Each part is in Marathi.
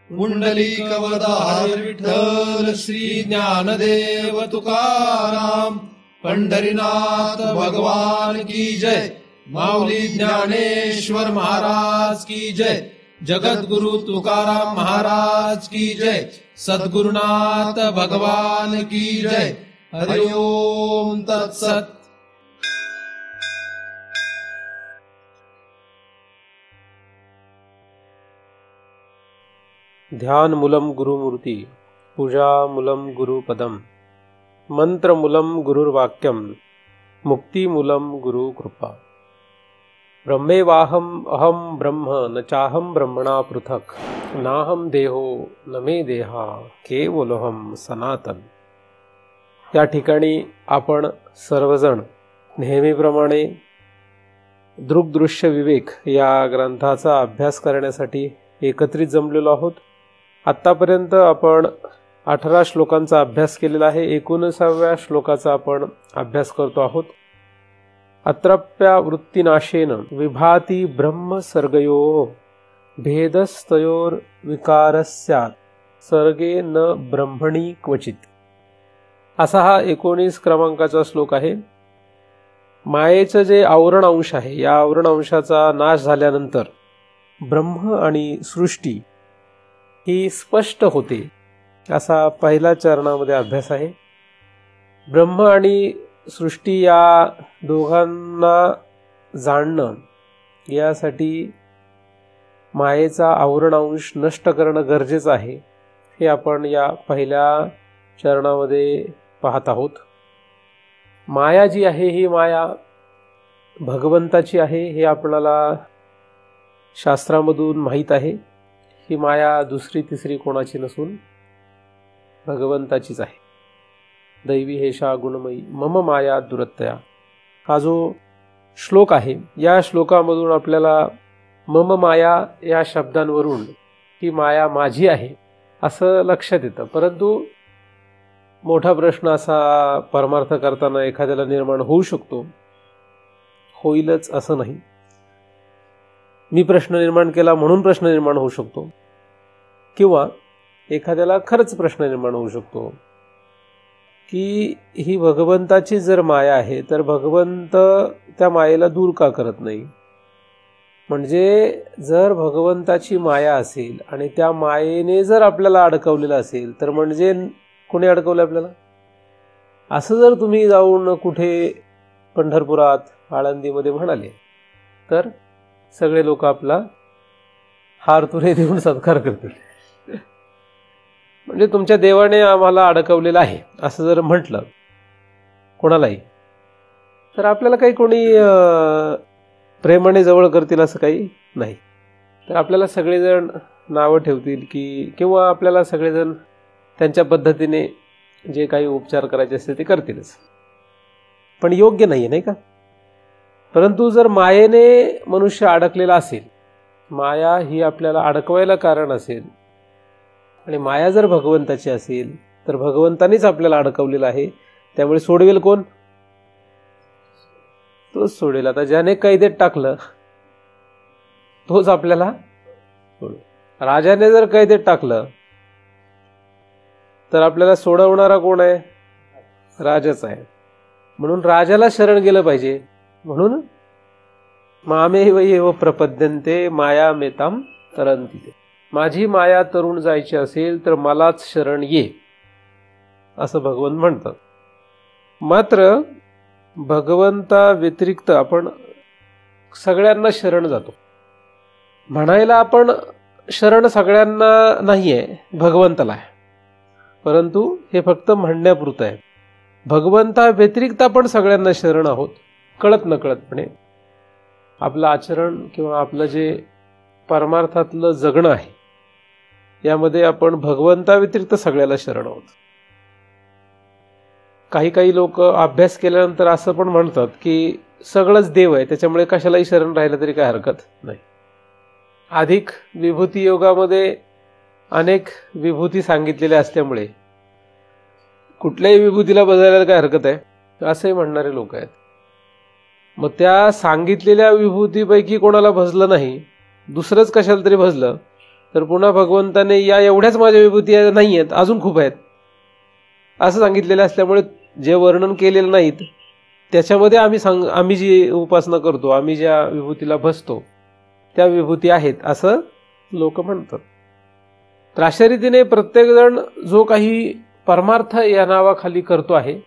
पुंडलिकवरदार विठ्ठल श्री ज्ञानदेव तुकाराम, पंढरीनाथ भगवान की जय, माऊली ज्ञानेश्वर महाराज की जय, जगद्गुरु तुकाराम महाराज की जय, सद्गुरुनाथ भगवान की जय। हरि ओम तत्सत। ध्यानमूलं गुरुमूर्ति, पूजामूलं गुरुपदम, मंत्रमूलं गुरुर्वाक्यम, मुक्तिमूलं गुरुकृपा। ब्रह्मेवाहम अहम ब्रह्म न चाहम ब्रह्मणा पृथक, नाहम देहो न मे देहा केवलोहम सनातन। या ठिकाणी आपण सर्वजण नेहमीप्रमाणे दृग्दृश्य विवेक या ग्रंथाचा अभ्यास करण्यासाठी एकत्रित जमलेलो आहोत। आत्तापर्यंत आपण 18 श्लोकांचा अभ्यास केलेला आहे। 19व्या श्लोकाचा आपण अभ्यास करतो आहोत। अत्राप्या वृत्तिनाशेन विभाती ब्रह्म सर्गयो भेदस्तयोर विकारस्यात् सर्गे न ब्रह्मणी क्वचित। असा हा 19 क्रमांकाचा श्लोक आहे। मायेचं जे आवरण अंश आहे, या आवरण अंशाचा नाश झाल्यानंतर ब्रह्म आणि सृष्टी ही स्पष्ट होते, असा पहिल्या चरणामध्ये अभ्यास आहे। ब्रह्म आणि सृष्टी या दोघांना जाणणं, यासाठी मायेचा आवरण अंश नष्ट करणं गरजेचं आहे, हे आपण या पहिल्या चरणामध्ये पाहत आहोत। माया जी आहे ही माया भगवंताची आहे, हे आपल्याला शास्त्रामधून माहीत आहे। ही माया दुसरी तिसरी कोणाची नसून भगवंताचीच आहे। दैवी हेषा गुणमयी मम माया दुरत्तया, हा जो श्लोक आहे, या श्लोकामधून आपल्याला मम माया या शब्दांवरून ही माया माझी आहे असं लक्षात येतं। परंतु मोठा प्रश्न असा परमार्थ करताना एखाद्याला निर्माण होऊ शकतो, होईलच असं नाही। मी प्रश्न निर्माण केला म्हणून प्रश्न निर्माण होऊ शकतो, किंवा एखाद्याला खरंच प्रश्न निर्माण होऊ शकतो की ही भगवंताची जर माया आहे तर भगवंत त्या मायेला दूर का करत नाही। म्हणजे जर भगवंताची माया असेल आणि त्या मायेने जर आपल्याला अडकवलेलं असेल तर म्हणजे कोणी अडकवलं आपल्याला? असं जर तुम्ही जाऊन कुठे पंढरपुरात आळंदीमध्ये म्हणाले तर सगळे लोक आपला हार तुरे देऊन सत्कार करतील। म्हणजे तुमच्या देवाने आम्हाला अडकवलेलं आहे असं जर म्हटलं कोणालाही, तर आपल्याला काही कोणी प्रेमाने जवळ करतील असं काही नाही। तर आपल्याला सगळेजण नावं ठेवतील की, किंवा आपल्याला सगळेजण त्यांच्या पद्धतीने जे काही उपचार करायचे असते ते करतीलच, पण योग्य नाही, नाही का? परंतु जर मायेने मनुष्य अडकलेला असेल, माया ही आपल्याला अडकवायला कारण असेल, आणि माया जर भगवंताची असेल तर भगवंतानीच आपल्याला अडकवलेलं आहे, त्यामुळे सोडवेल कोण? तोच सोडेल। आता ज्याने कैदेत टाकलं तोच आपल्याला सोडेल। राजाने जर कैदेत टाकलं तर आपल्याला सोडवणारा कोण आहे? राजाच आहे। म्हणून राजाला शरण गेलं पाहिजे। म्हणून मामेव एव प्रपद्यन्ते माया मेताम तरन्ति ते, माझी माया तरुण जायची असेल तर मलाच शरण ये, असं भगवंत म्हणतात। मात्र भगवंता व्यतिरिक्त आपण सगळ्यांना शरण जातो। म्हणायला आपण शरण सगळ्यांना नाहीये, भगवंताला आहे, परंतु हे फक्त म्हणण्यापुरतं आहे। भगवंता व्यतिरिक्त आपण सगळ्यांना शरण आहोत, कळत नकळतपणे। आपलं आचरण किंवा आपलं जे परमार्थातलं जगणं आहे, यामध्ये आपण भगवंता व्यतिरिक्त सगळ्याला शरण आहोत। काही काही लोक अभ्यास केल्यानंतर असं पण म्हणतात की सगळंच देव आहे, त्याच्यामुळे कशालाही शरण राहिलं तरी काय हरकत नाही। अधिक विभूती योगामध्ये अनेक विभूती सांगितलेल्या असल्यामुळे कुठल्याही विभूतीला बदलायला काय हरकत आहे, असंही म्हणणारे लोक आहेत। मग त्या सांगितलेल्या विभूतीपैकी कोणाला भजलं नाही, दुसरंच कशाला तरी भजलं, तर पुन्हा भगवंताने या एवढ्याच माझ्या विभूती नाही आहेत, अजून खूप आहेत असं सांगितलेलं असल्यामुळे जे वर्णन केलेलं नाहीत त्याच्यामध्ये आम्ही जी उपासना करतो, आम्ही ज्या विभूतीला भजतो त्या विभूती आहेत असं लोक म्हणतात. तर अशा रीतीने प्रत्येकजण जो काही परमार्थ या नावाखाली करतो आहे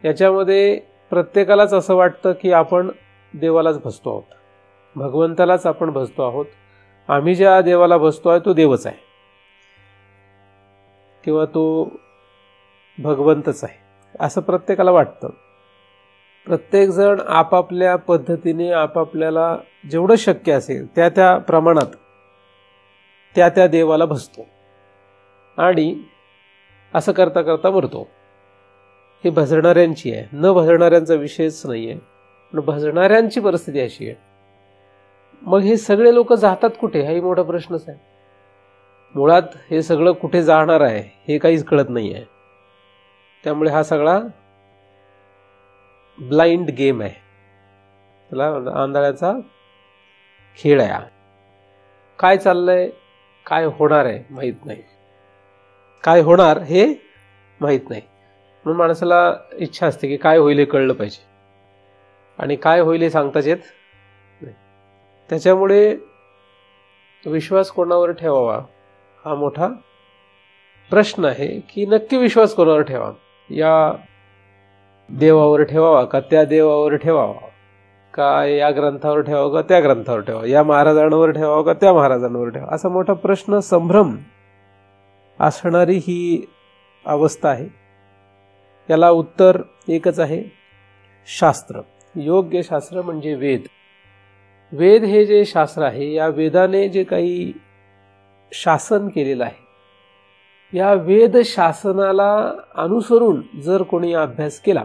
याच्यामध्ये प्रत्येकालाच असं वाटतं की आपण देवालाच भजतो आहोत, भगवंतालाच आपण भजतो आहोत. आम्ही ज्या देवाला भजतो आहे तो देवच आहे किंवा तो भगवंतच आहे असं प्रत्येकाला वाटतं. प्रत्येकजण आपापल्या पद्धतीने आपापल्याला जेवढं शक्य असेल त्या त्या प्रमाणात त्या त्या देवाला भजतो आणि असं करता करता मरतो. हे भजणाऱ्यांची आहे, न भजणाऱ्यांचा विषयच नाही आहे, पण भजणाऱ्यांची परिस्थिती अशी आहे. मग हे सगळे लोक जातात कुठे हाही मोठा प्रश्नच आहे. मुळात हे सगळं कुठे जाणार आहे हे काहीच कळत नाही आहे. त्यामुळे हा सगळा ब्लाइंड गेम आहे, त्याला आंधळ्याचा खेळ आहे. काय चाललंय, काय होणार आहे माहीत नाही, काय होणार हे माहीत नाही. म्हणून माणसाला इच्छा असते की काय होईल हे कळलं पाहिजे आणि काय होईल हे सांगताच येत नाही. त्याच्यामुळे विश्वास कोणावर ठेवावा हा मोठा प्रश्न आहे की नक्की विश्वास कोणावर ठेवावा. या देवावर ठेवावा का त्या देवावर ठेवावा, का या ग्रंथावर ठेवावं का त्या ग्रंथावर ठेवावं, या महाराजांवर ठेवावं का त्या महाराजांवर ठेवावं, असा मोठा प्रश्न संभ्रम असणारी ही अवस्था आहे. याला उत्तर एकच आहे, शास्त्र. योग्य शास्त्र म्हणजे वेद. वेद हे जे शास्त्र आहे या वेदाने जे काही शासन केलेलं आहे या वेद शासनाला अनुसरून जर कोणी अभ्यास केला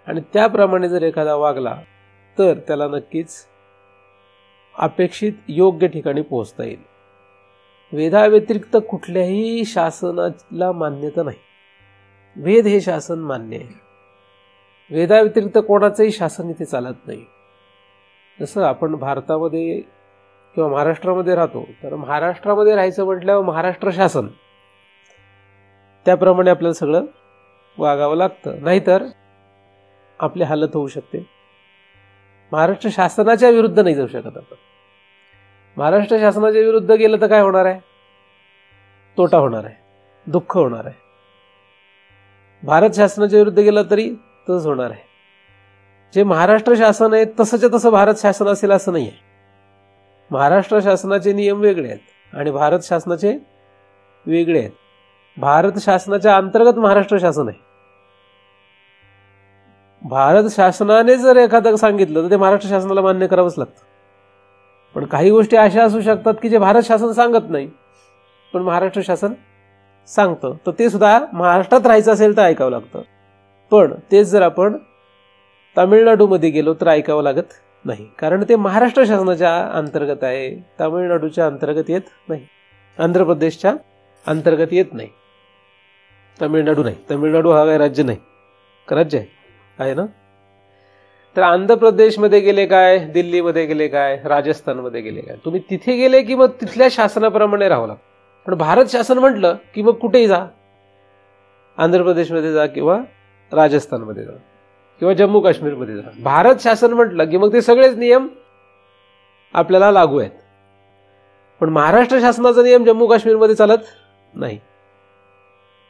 आणि त्याप्रमाणे जर एखादा वागला तर त्याला नक्कीच अपेक्षित योग्य ठिकाणी पोहोचता येईल. वेदाव्यतिरिक्त कुठल्याही शासनाला मान्यता नाही. वेद हे शासन मान्य आहे. वेदाव्यतिरिक्त कोणाचंही शासन इथे चालत नाही. जसं आपण भारतामध्ये किंवा महाराष्ट्रामध्ये राहतो तर महाराष्ट्रामध्ये राहायचं म्हटल्यावर महाराष्ट्र शासन त्याप्रमाणे आपल्याला सगळं वागावं लागतं, नाहीतर आपली हालत होऊ शकते. महाराष्ट्र शासनाच्या विरुद्ध नाही जाऊ शकत आपण. महाराष्ट्र शासनाच्या विरुद्ध गेलं तर काय होणार आहे, तोटा होणार आहे, दुःख होणार आहे. भारत शासनाच्या विरुद्ध गेलं तरी तसंच होणार आहे. जे महाराष्ट्र शासन आहे तसंच्या तसं भारत शासन असेल असं नाही आहे. महाराष्ट्र शासनाचे नियम वेगळे आहेत आणि भारत शासनाचे वेगळे आहेत. भारत शासनाच्या अंतर्गत महाराष्ट्र शासन आहे. भारत शासनाने जर एखादं सांगितलं तर ते महाराष्ट्र शासनाला मान्य करावंच लागतं. पण काही गोष्टी अशा असू शकतात की जे भारत शासन सांगत नाही पण महाराष्ट्र शासन सांगतं, तर ते सुद्धा महाराष्ट्रात राहायचं असेल तर ऐकावं लागतं. पण तेच जर आपण तामिळनाडूमध्ये गेलो तर ऐकावं लागत नाही, कारण ते महाराष्ट्र शासनाच्या अंतर्गत आहे, तामिळनाडूच्या अंतर्गत येत नाही, आंध्र प्रदेशच्या अंतर्गत येत नाही. तामिळनाडू नाही, तामिळनाडू हा काय राज्य नाही, राज्य आहे ना. तर आंध्र प्रदेशमध्ये गेले काय, दिल्लीमध्ये गेले काय, राजस्थानमध्ये गेले काय, तुम्ही तिथे गेले की मग तिथल्या शासनाप्रमाणे राहावं लागतं. पण भारत शासन म्हटलं की मग कुठेही जा, आंध्र प्रदेशमध्ये जा किंवा राजस्थानमध्ये जा किंवा जम्मू काश्मीरमध्ये जा. भारत शासन म्हटलं की मग ते सगळेच नियम आपल्याला लागू आहेत. पण महाराष्ट्र शासनाचा नियम जम्मू काश्मीरमध्ये चालत नाही,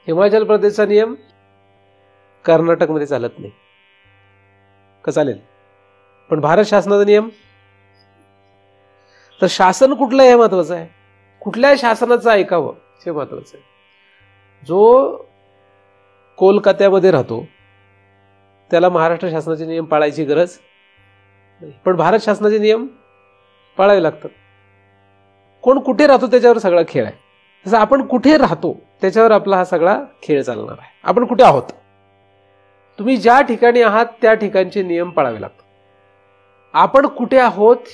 हिमाचल प्रदेशचा नियम कर्नाटकमध्ये चालत नाही, का चालेल? पण भारत शासनाचा नियम. तर शासन कुठलं हे महत्वाचं आहे, कुठल्या शासनाचं ऐकावं हे महत्वाचं आहे. जो कोलकात्यामध्ये राहतो त्याला महाराष्ट्र शासनाचे नियम पाळायची गरज नाही, पण भारत शासनाचे नियम पाळावे लागतात. कोण कुठे राहतो त्याच्यावर सगळा खेळ आहे. तसं आपण कुठे राहतो त्याच्यावर आपला हा सगळा खेळ चालणार आहे. आपण कुठे आहोत, तुम्ही ज्या ठिकाणी आहात त्या ठिकाणचे नियम पाळावे लागतात. आपण कुठे आहोत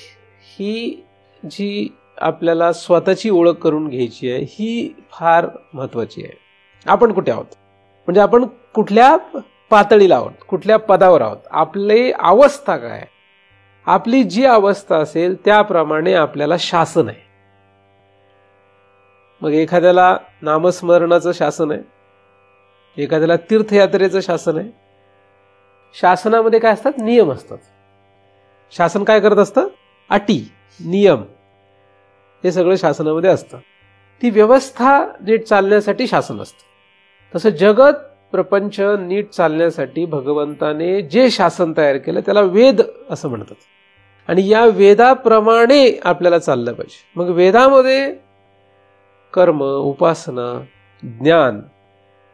ही जी आपल्याला स्वतःची ओळख करून घ्यायची आहे ही फार महत्वाची आहे. आपण कुठे आहोत म्हणजे आपण कुठल्या पातळीला आहोत, कुठल्या पदावर आहोत, आपली अवस्था काय, आपली जी अवस्था असेल त्याप्रमाणे आपल्याला शासन आहे. मग एखाद्याला नामस्मरणाचं शासन आहे, एखाद्याला तीर्थयात्रेचं शासन आहे. शासनामध्ये काय असतात? नियम असतात. शासन काय करत असतं? अटी, नियम, हे सगळं शासनामध्ये असतं. ती व्यवस्था नीट चालण्यासाठी शासन असतं. तसं जगत प्रपंच नीट चालण्यासाठी भगवंताने जे शासन तयार केलं त्याला वेद असं म्हणतात. आणि या वेदाप्रमाणे आपल्याला चाललं पाहिजे. मग वेदामध्ये कर्म, उपासना, ज्ञान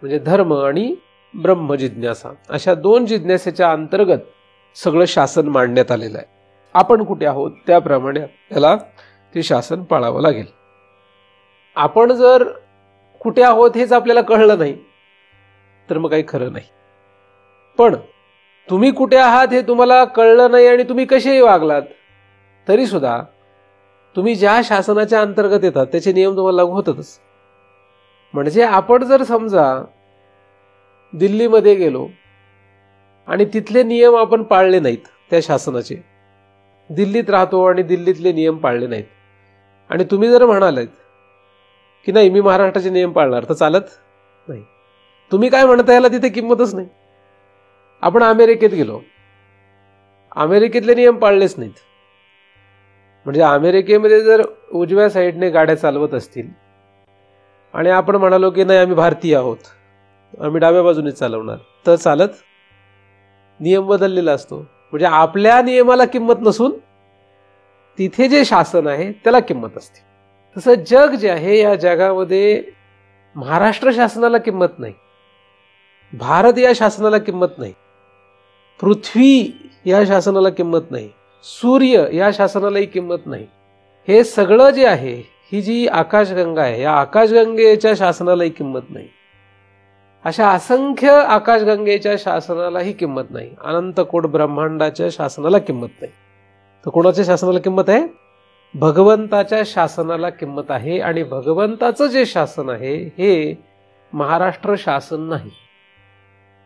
म्हणजे धर्म आणि ब्रह्म जिज्ञासा अशा 2 जिज्ञासेच्या अंतर्गत सगळं शासन मांडण्यात आलेलं आहे. आपण कुठे आहोत त्याप्रमाणे आपल्याला ते शासन पाळावं लागेल. आपण जर कुठे आहोत हेच आपल्याला कळलं नाही तर मग काही खरं नाही. पण तुम्ही कुठे आहात हे तुम्हाला कळलं नाही आणि तुम्ही कसेही वागलात तरी सुद्धा तुम्ही ज्या शासनाच्या अंतर्गत येतात त्याचे नियम तुम्हाला लागू होतातच. म्हणजे आपण जर समजा दिल्लीमध्ये गेलो आणि तिथले नियम आपण पाळले नाहीत, त्या शासनाचे, दिल्लीत राहतो आणि दिल्लीतले नियम पाळले नाहीत, आणि तुम्ही जर म्हणालात की नाही मी महाराष्ट्राचे नियम पाळणार, तर चालत नाही. तुम्ही काय म्हणता याला तिथे किंमतच नाही. आपण अमेरिकेत गेलो, अमेरिकेतले नियम पाळलेच नाहीत. म्हणजे अमेरिकेमध्ये जर उजव्या साईडने गाड्या चालवत असतील आणि आपण म्हणालो की नाही आम्ही भारतीय आहोत, आम्ही डाव्या बाजूने चालवणार, तर चालत? नियम बदललेला असतो. म्हणजे आपल्या नियमाला किंमत नसून तिथे जे शासन आहे त्याला किंमत असते. तसं जग जे आहे, या जगामध्ये महाराष्ट्र शासनाला किंमत नाही, भारत या शासनाला किंमत नाही, पृथ्वी या शासनाला किंमत नाही, सूर्य या शासनालाही किंमत नाही. हे सगळं जे आहे, ही जी आकाशगंगा आहे, या आकाशगंगेच्या शासनालाही किंमत नाही. अशा असंख्य आकाशगंगेच्या शासनालाही किंमत नाही. अनंत कोट ब्रह्मांडाच्या शासनाला किंमत नाही. तर कोणाच्या शासनाला किंमत आहे? भगवंताच्या शासनाला किंमत आहे. आणि भगवंताचं जे शासन आहे हे महाराष्ट्र शासन नाही,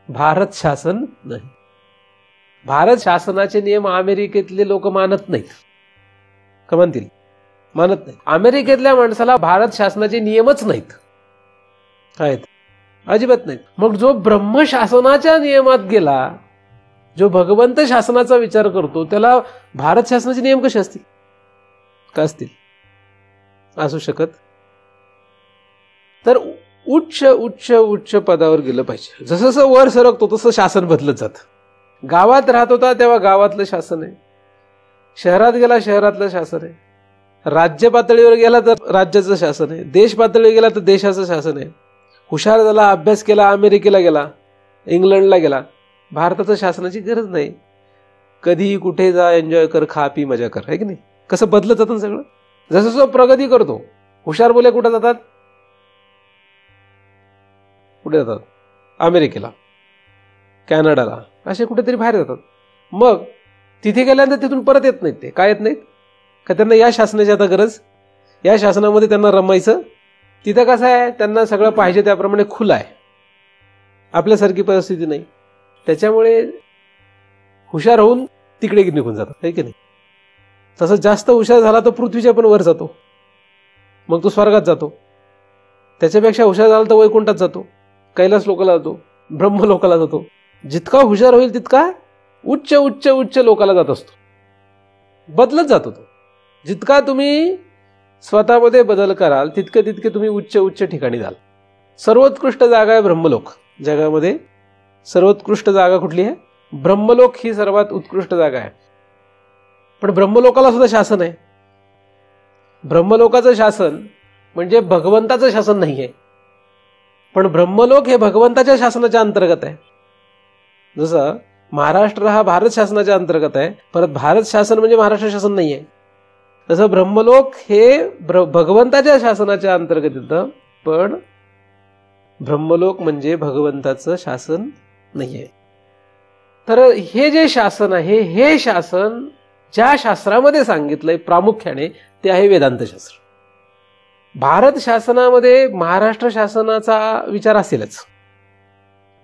भारत शासन नाही. भारत शासनाचे नियम अमेरिकेतले लोक मानत नाहीत. का म्हणतील? मानत नाही. अमेरिकेतल्या माणसाला भारत शासनाचे नियमच नाहीत. काय? अजिबात नाहीत. मग जो ब्रह्मशासनाच्या नियमात गेला, जो भगवंत शासनाचा विचार करतो, त्याला भारत शासनाचे नियम कसे असतील? का असतील? असू शकत. तर उच्च उच्च उच्च पदावर गेलं पाहिजे. जसं जसं वर सरकतो तसं शासन बदलत जातं. गावात राहत होता तेव्हा गावातलं शासन आहे, शहरात गेला शहरातलं शासन आहे, राज्य पातळीवर गेला तर राज्याचं शासन आहे, देश पातळीवर गेला तर देशाचं शासन आहे. हुशार झाला, अभ्यास केला, अमेरिकेला गेला, इंग्लंडला गेला, भारताचं शासनाची गरज नाही. कधीही कुठे जा, एन्जॉय कर, खा पी मजा कर, आहे की नाही? कसं बदलत जातं सगळं. जसं जसं प्रगती करतो, हुशार बोले कुठे जातात? कुठे जातात? अमेरिकेला, कॅनडाला, असे कुठेतरी बाहेर जातात. मग तिथे गेल्यानंतर तिथून परत येत नाहीत. ते काय येत नाहीत? का त्यांना या शासनाची आता गरज, या शासनामध्ये त्यांना रमायचं. तिथं कसं आहे, त्यांना सगळं पाहिजे त्याप्रमाणे खुलं आहे, आपल्यासारखी परिस्थिती नाही. त्याच्यामुळे हुशार होऊन तिकडे निघून जातात, आहे की नाही? तसं जास्त हुशार झाला तर पृथ्वीच्या पण वर जातो, मग तो स्वर्गात जातो. त्याच्यापेक्षा हुशार झाला तर वैकुंठात जातो, कैलास लोकाला जातो, ब्रह्म लोकाला जातो. जितका हुशार होईल तितका उच्च उच्च उच्च लोकाला जात असतो, बदलत जातो तो. जितका तुम्ही स्वतःमध्ये बदल कराल तितके तितके तुम्ही उच्च उच्च ठिकाणी जाल. सर्वोत्कृष्ट जागा आहे ब्रह्मलोक. जगामध्ये सर्वोत्कृष्ट जागा कुठली आहे? ब्रह्मलोक ही सर्वात उत्कृष्ट जागा आहे. पण ब्रह्मलोकाला सुद्धा शासन आहे. ब्रह्मलोकाचं शासन म्हणजे भगवंताचं शासन नाही आहे, पण ब्रह्मलोक हे भगवंताच्या शासनाच्या अंतर्गत आहे. जसं महाराष्ट्र हा भारत शासनाच्या अंतर्गत आहे, परत भारत शासन म्हणजे महाराष्ट्र शासन नाही आहे. तसं ब्रह्मलोक हे भगवंताच्या शासनाच्या अंतर्गत येतं, पण ब्रह्मलोक म्हणजे भगवंताचं शासन नाही आहे. तर हे जे शासन आहे, हे शासन ज्या शास्त्रामध्ये सांगितलंय प्रामुख्याने ते आहे वेदांत शास्त्र. भारत शासनामध्ये महाराष्ट्र शासनाचा विचार असेलच,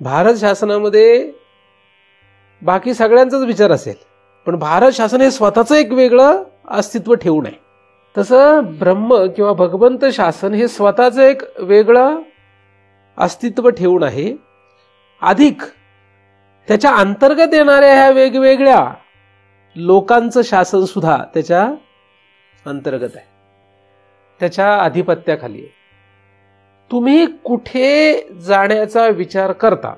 भारत शासनामध्ये बाकी सगळ्यांचाच विचार असेल, पण भारत शासन हे स्वतःचं एक वेगळं अस्तित्व ठेवून आहे. तसं ब्रह्म किंवा भगवंत शासन हे स्वतःचं एक वेगळं अस्तित्व ठेवून आहे, अधिक त्याच्या अंतर्गत येणाऱ्या ह्या वेगवेगळ्या लोकांचं शासन सुद्धा त्याच्या अंतर्गत आहे, त्याच्या अधिपत्याखाली आहे. तुम्ही कुठे जाण्याचा विचार करता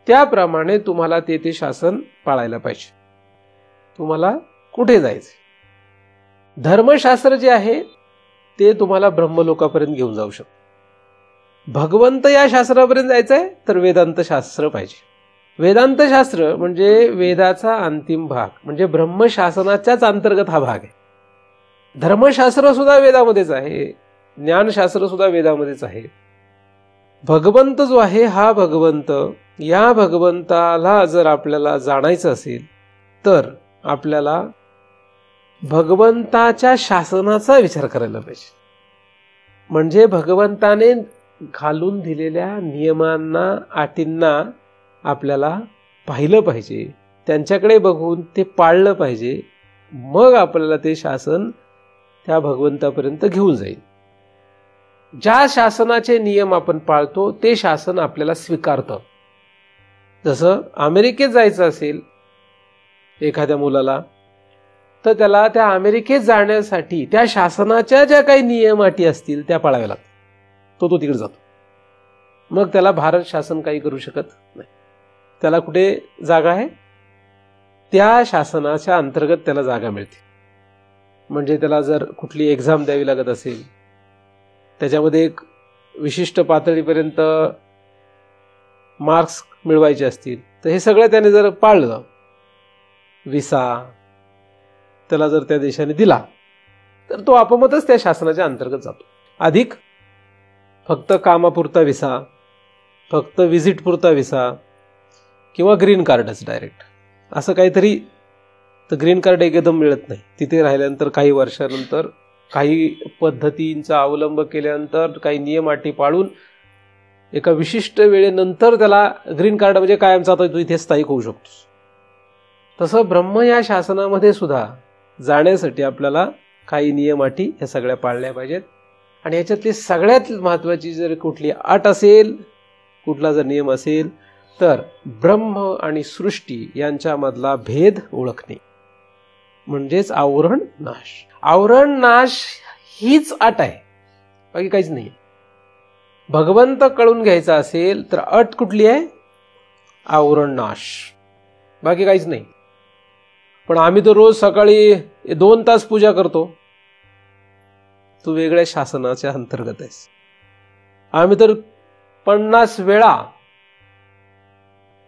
त्याप्रमाणे तुम्हाला ते शासन पाळायला पाहिजे. तुम्हाला कुठे जायचे, धर्मशास्त्र जे आहे ते तुम्हाला ब्रह्मलोकापर्यंत घेऊन जाऊ शकतो. भगवंत या शास्त्रापर्यंत जायचंय तर वेदांत शास्त्र पाहिजे. वेदांत शास्त्र म्हणजे वेदाचा अंतिम भाग, म्हणजे ब्रह्मशासनाच्याच अंतर्गत हा भाग आहे. धर्मशास्त्र सुद्धा वेदामध्येच आहे, ज्ञानशास्त्र सुद्धा वेदामध्येच आहे. भगवंत जो आहे हा भगवंत, या भगवंताला जर आपल्याला जाणायचं असेल तर आपल्याला भगवंताच्या शासनाचा विचार करायला पाहिजे. म्हणजे भगवंताने घालून दिलेल्या नियमांना, अटींना आपल्याला पाहिलं पाहिजे, त्यांच्याकडे बघून ते पाळलं पाहिजे. मग आपल्याला ते शासन त्या भगवंतापर्यंत घेऊन जाईल. ज्या शासनाचे नियम आपण पाळतो ते शासन आपल्याला स्वीकारतं. जसं अमेरिकेत जायचं असेल एखाद्या मुलाला, तर त्याला त्या अमेरिकेत जाण्यासाठी त्या शासनाच्या ज्या काही नियम अटी असतील त्या पाळाव्या लागतात. तो तिकडे जातो. मग त्याला भारत शासन काही करू शकत नाही. त्याला कुठे जागा आहे, त्या शासनाच्या अंतर्गत त्याला जागा मिळते. म्हणजे त्याला जर कुठली एक्झाम द्यावी लागत असेल, त्याच्यामध्ये एक विशिष्ट पातळीपर्यंत मार्क्स मिळवायचे असतील, तर हे सगळं त्याने जर पाळलं, विसा त्याला जर त्या देशाने दिला, तर तो आपोआपच त्या शासनाच्या अंतर्गत जातो. अधिक फक्त कामापुरता विसा, फक्त व्हिजिट पुरता विसा किंवा ग्रीन कार्डच डायरेक्ट असं काहीतरी, तर ग्रीन कार्ड एकदम मिळत नाही. तिथे राहिल्यानंतर काही वर्षानंतर काही पद्धतींचा अवलंब केल्यानंतर काही नियम अटी पाळून एका विशिष्ट वेळेनंतर त्याला ग्रीन कार्ड म्हणजे कायमचा आता तू इथे स्थायिक होऊ शकतोस. तसं ब्रह्म या शासनामध्ये सुद्धा जाण्यासाठी आपल्याला काही नियम अटी ह्या सगळ्या पाळल्या पाहिजेत. आणि याच्यातली सगळ्यात महत्वाची जर कुठली अट असेल, कुठला जर नियम असेल, तर ब्रह्म आणि सृष्टी यांच्यामधला भेद ओळखणे, म्हणजेच आवरण नाश. आवरण नाश हीच अट आहे, बाकी काहीच नाही. भगवंत कळून घ्यायचा असेल तर अट कुठली आहे? आवरण नाश, बाकी काहीच नाही. पण आम्ही तर रोज सकाळी 2 तास पूजा करतो. तू वेगळ्या शासनाच्या अंतर्गत आहेस. आम्ही तर 50 वेळा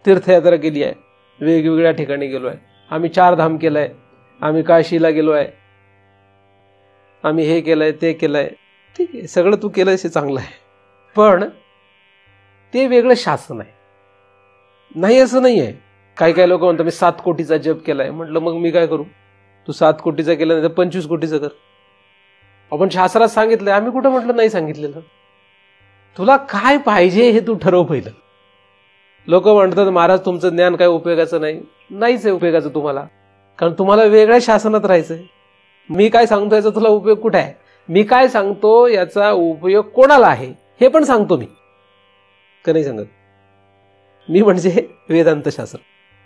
तीर्थयात्रा केली आहे, वेगवेगळ्या ठिकाणी गेलो आहे. आम्ही 4 धाम केलंय, आम्ही काशीला गेलो आहे, आम्ही हे केलंय ते केलंय. ठीक आहे, सगळं तू केलंयस हे चांगलं आहे, पण ते वेगळं शासन आहे. नाही असं नाही आहे. काही काही लोक म्हणतात मी 7 कोटीचा जप केलाय. म्हटलं मग मी काय करू? तू 7 कोटीचा केला नाही तर 25 कोटीचा कर. आपण शास्त्रात सांगितलंय, आम्ही कुठं म्हटलं नाही सांगितलेलं. तुला काय पाहिजे हे तू ठरव पहिलं. लोक म्हणतात महाराज तुमचं ज्ञान काय उपयोगाचं नाही. नाहीच आहे उपयोगाचं तुम्हाला, कारण तुम्हाला वेगळ्या शासनात राहायचंय. मी काय सांगतो याचा तुला उपयोग कुठे आहे? मी काय सांगतो याचा उपयोग कोणाला आहे हे पण सांगतो मी, का नाही सांगत? मी म्हणजे वेदांत शास्त्र.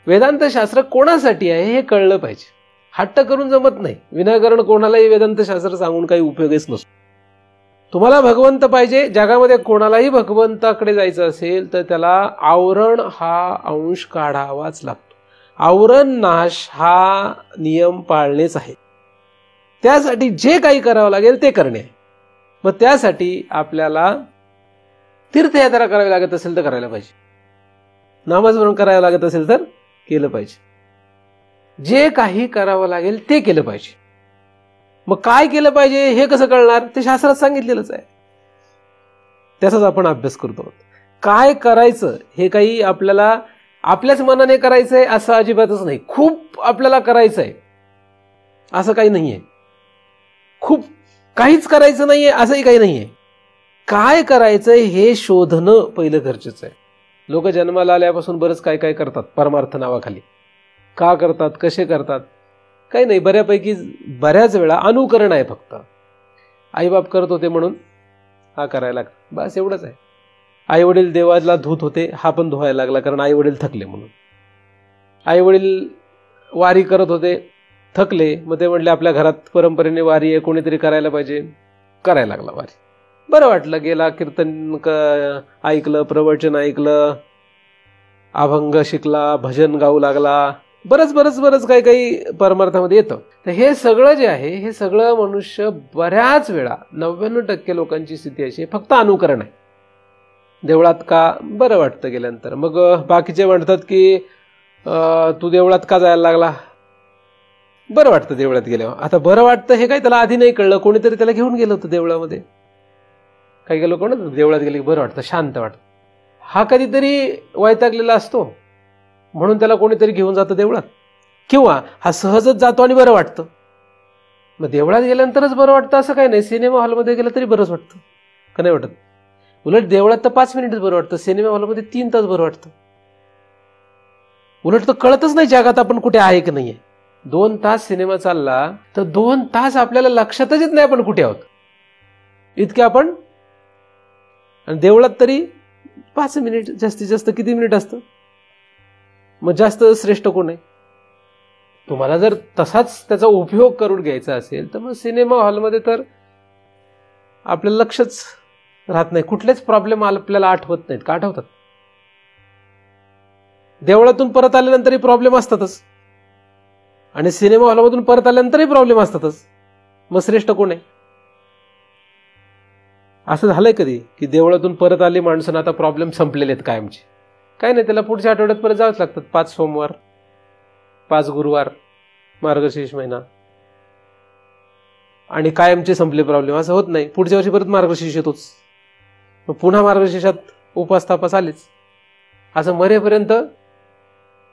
वेदांत शास्त्र कोणासाठी आहे हे कळलं पाहिजे. हट्ट करून जमत नाही. विनाकारण कोणालाही वेदांत शास्त्र सांगून काही उपयोगच नसतो. तुम्हाला भगवंत पाहिजे, जगामध्ये कोणालाही भगवंताकडे जायचं असेल तर त्याला आवरण हा अंश काढावाच लागतो. आवरण नाश हा नियम पाळणेच आहे. त्यासाठी जे काही करावं लागेल ते करणे आहे. मग त्यासाठी आपल्याला तीर्थयात्रा करावी लागत असेल तर करायला पाहिजे, नामस्मरण करावं लागत असेल तर केलं पाहिजे, जे काही करावं लागेल ते केलं पाहिजे. मग काय केलं पाहिजे हे कसं कळणार? ते शास्त्रात सांगितलेलंच आहे, त्याचाच आपण अभ्यास करतो. काय करायचं हे काही आपल्याला आपल्याच मनाने करायचंय असं अजिबातच नाही. खूप आपल्याला करायचंय असं काही नाहीये. खूप काहीच करायचं नाहीये असंही काही नाहीये. काय करायचंय हे शोधणं पहिलं गरजेचं आहे. लोक जन्माला आल्यापासून बरंच काय काय करतात परमार्थ नावाखाली. का करतात, कसे करतात, काही नाही. बऱ्यापैकी बऱ्याच वेळा अनुकरण आहे फक्त. आईबाप करत होते म्हणून हा करायला लागला, बस एवढंच आहे. आई वडील देवाला धुत होते, हा पण धुवायला लागला कारण आई वडील थकले म्हणून. आई वडील वारी करत होते, थकले, मग ते म्हणले आपल्या घरात परंपरेने वारी आहे, कोणीतरी करायला पाहिजे, करायला लागला वारी. बरं वाटलं, गेला, कीर्तन ऐकलं, प्रवचन ऐकलं, अभंग शिकला, भजन गाऊ लागला, बरंच काही काही परमार्थामध्ये येतं. तर हे सगळं जे आहे, हे सगळं मनुष्य बऱ्याच वेळा 99% लोकांची स्थिती अशी आहे, फक्त अनुकरण आहे. देवळात का बरं वाटतं गेल्यानंतर. मग बाकीचे म्हणतात की तू देवळात का जायला लागला, बरं वाटतं देवळात गेल्यावर. आता बरं वाटतं हे काय त्याला आधी नाही कळलं, कोणीतरी त्याला घेऊन गेलं होतं देवळामध्ये. काही काही लोक म्हणतात देवळात गेले की बरं वाटतं, शांत वाटतं. हा कधीतरी वैतागलेला असतो म्हणून त्याला कोणीतरी घेऊन जातं देवळात, किंवा हा सहजच जातो आणि बरं वाटतं. मग देवळात गेल्यानंतरच बरं वाटतं असं काही नाही, सिनेमा हॉलमध्ये गेलं तरी बरंच वाटतं, का नाही वाटत? उलट देवळात तर 5 मिनिटच बरं वाटतं, सिनेमा हॉलमध्ये 3 तास बरं वाटतं. उलट तर कळतच नाही जगात आपण कुठे आहे की नाहीये. 2 तास सिनेमा चालला तर 2 तास आपल्याला लक्षातच येत नाही आपण कुठे आहोत, इतके आपण. आणि देवळात तरी 5 मिनिट, जास्तीत जास्त किती मिनिट असतं? मग जास्त श्रेष्ठ कोण आहे? तुम्हाला जर तसाच त्याचा उपयोग करून घ्यायचा असेल तर मग सिनेमा हॉलमध्ये तर आपलं लक्षच राहत नाही, कुठलेच प्रॉब्लेम आपल्याला आठवत नाहीत. का आठवतात? देवळातून परत आल्यानंतरही प्रॉब्लेम असतातच, आणि सिनेमा हॉलमधून परत आल्यानंतरही प्रॉब्लेम असतातच. मग श्रेष्ठ कोण आहे? असं झालंय कधी की देवळातून परत आली माणसं, आता प्रॉब्लेम संपलेले आहेत कायमचे? काय नाही, त्याला पुढच्या आठवड्यात परत जावंच लागतात. 5 सोमवार, 5 गुरुवार, मार्गशीर्ष महिना, आणि कायमचे संपले प्रॉब्लेम. असं होत नाही, पुढच्या वर्षी परत मार्गशीर्ष येतोच, मग पुन्हा मार्गशीर्षात उपास तापास आलेच. असं मरेपर्यंत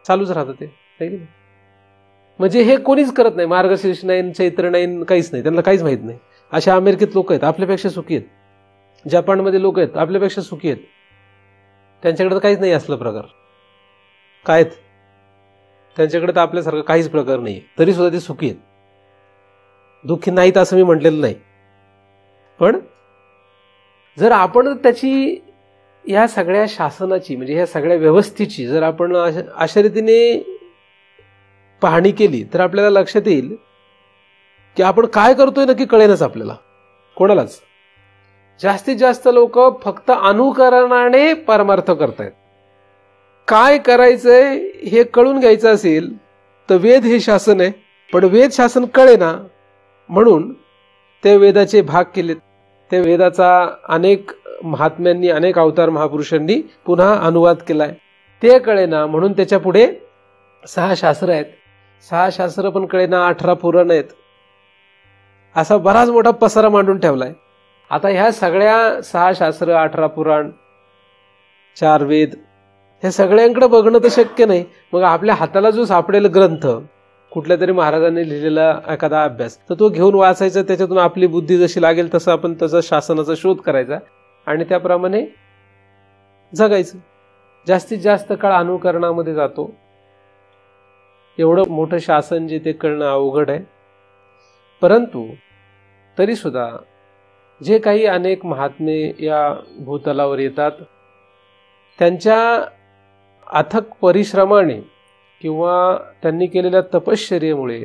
चालूच राहतं ते. म्हणजे हे कोणीच करत नाही, मार्गशीर्ष नाही, चैत्र नाही, काहीच नाही, त्यांना काहीच माहित नाही. अशा अमेरिकेत लोक आहेत आपल्यापेक्षा सुखी आहेत, जपानमध्ये लोक आहेत आपल्यापेक्षा सुखी आहेत, त्यांच्याकडे तर काहीच नाही असलं प्रकार. काय त्यांच्याकडे तर आपल्यासारखं काहीच प्रकार नाही, तरी सुद्धा ते सुखी आहेत. दुःखी नाहीत असं मी म्हटलेलं नाही, पण जर आपण त्याची, या सगळ्या शासनाची, म्हणजे ह्या सगळ्या व्यवस्थेची जर आपण अशा रीतीने पाहणी केली तर आपल्याला लक्षात येईल की आपण काय करतोय नक्की कळेनच आपल्याला, कोणालाच. जास्तीत जास्त लोक फक्त अनुकरणाने परमार्थ करतायत. काय करायचंय हे कळून घ्यायचं असेल तर वेद हे शासन आहे, पण वेद शासन कळेना म्हणून ते वेदाचे भाग केलेत. ते वेदाचा अनेक महात्म्यांनी, अनेक अवतार महापुरुषांनी पुन्हा अनुवाद केलाय, ते कळेना म्हणून त्याच्या पुढे 6 शास्त्र आहेत. 6 शास्त्र पण कळेना, 18 पुराण आहेत, असा बराच मोठा पसारा मांडून ठेवलाय. आता ह्या सगळ्या 6 शास्त्र, 18 पुराण, 4 वेद, हे सगळ्यांकडे बघणं तर शक्य नाही. मग आपल्या हाताला जो सापडेल ग्रंथ, कुठल्या तरी महाराजांनी लिहिलेला एखादा अभ्यास, तर तो घेऊन वाचायचा, त्याच्यातून आपली बुद्धी जशी लागेल तसं आपण त्याचा शासनाचा शोध करायचा आणि त्याप्रमाणे जगायचं. जास्तीत जास्त काळ अनुकरणामध्ये जातो. एवढं मोठं शासन जे ते कळणं अवघड आहे. परंतु तरी सुद्धा जे काही अनेक महात्मे या भूतलावर येतात, त्यांच्या अथक परिश्रमाने किंवा त्यांनी केलेल्या तपश्चर्येमुळे,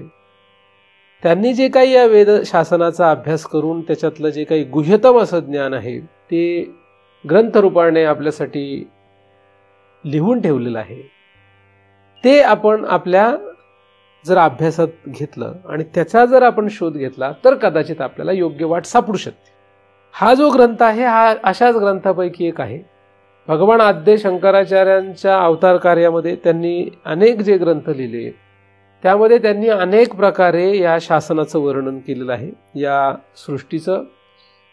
त्यांनी जे काही या वेद शासनाचा अभ्यास करून त्याच्यातलं जे काही गुह्यतम असं ज्ञान आहे ते ग्रंथरूपाने आपल्यासाठी लिहून ठेवलेलं आहे, ते आपण आपल्या जर अभ्यासात घेतलं आणि त्याचा जर आपण शोध घेतला तर कदाचित आपल्याला योग्य वाट सापडू शकते. हा जो ग्रंथ आहे हा अशाच ग्रंथापैकी एक आहे. भगवान आद्य शंकराचार्यांच्या अवतार कार्यामध्ये त्यांनी अनेक जे ग्रंथ लिहिले त्यामध्ये त्यांनी अनेक प्रकारे या शासनाचं वर्णन केलेलं आहे, या सृष्टीचं,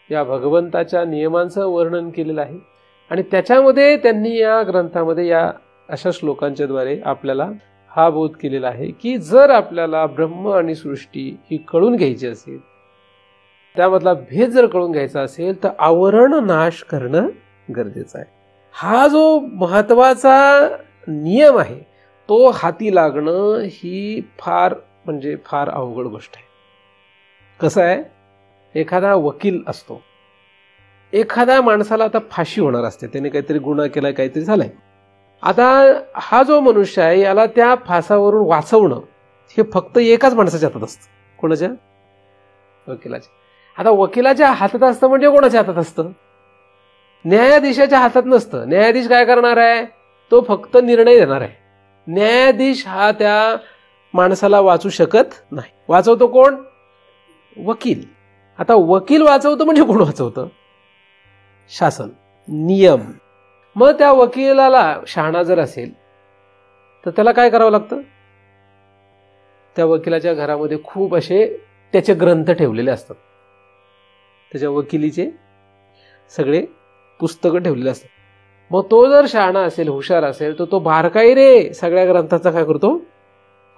या भगवंताच्या नियमांचं वर्णन केलेलं आहे. आणि त्याच्यामध्ये त्यांनी या ग्रंथामध्ये या अशा श्लोकांच्या द्वारे आपल्याला हा बोध केलेला आहे की जर आपल्याला ब्रह्म आणि सृष्टी ही कळून घ्यायची असेल, त्यामधला भेद जर कळून घ्यायचा असेल तर आवरण नाश करणं गरजेचं आहे. हा जो महत्वाचा नियम आहे तो हाती लागणं ही फार म्हणजे फार अवघड गोष्ट आहे. कसं आहे, एखादा वकील असतो. एखाद्या माणसाला आता फाशी होणार असते, त्याने काहीतरी गुन्हा केलाय, काहीतरी झालाय. आता हा जो मनुष्य आहे याला त्या फासावरून वाचवणं हे फक्त एकाच माणसाच्या हातात असतं. कोणाच्या? वकिलाच्या. आता वकिलाच्या हातात असतं म्हणजे कोणाच्या हातात असतं? न्यायाधीशाच्या हातात नसतं. न्यायाधीश काय करणार आहे? तो फक्त निर्णय देणार आहे. न्यायाधीश हा त्या माणसाला वाचू शकत नाही. वाचवतो कोण? वकील. आता वकील वाचवतो म्हणजे कोण वाचवतं? शासन, नियम. मग त्या वकिलाला शहाणा जर असेल तर त्याला काय करावं लागतं? त्या वकिलाच्या घरामध्ये खूप असे त्याचे ग्रंथ ठेवलेले असतात. त्याच्या वकिलीचे सगळे पुस्तकं ठेवलेले असतात. मग तो जर शहाणा असेल, हुशार असेल, तर तो बारकाईने सगळ्या ग्रंथाचा काय करतो?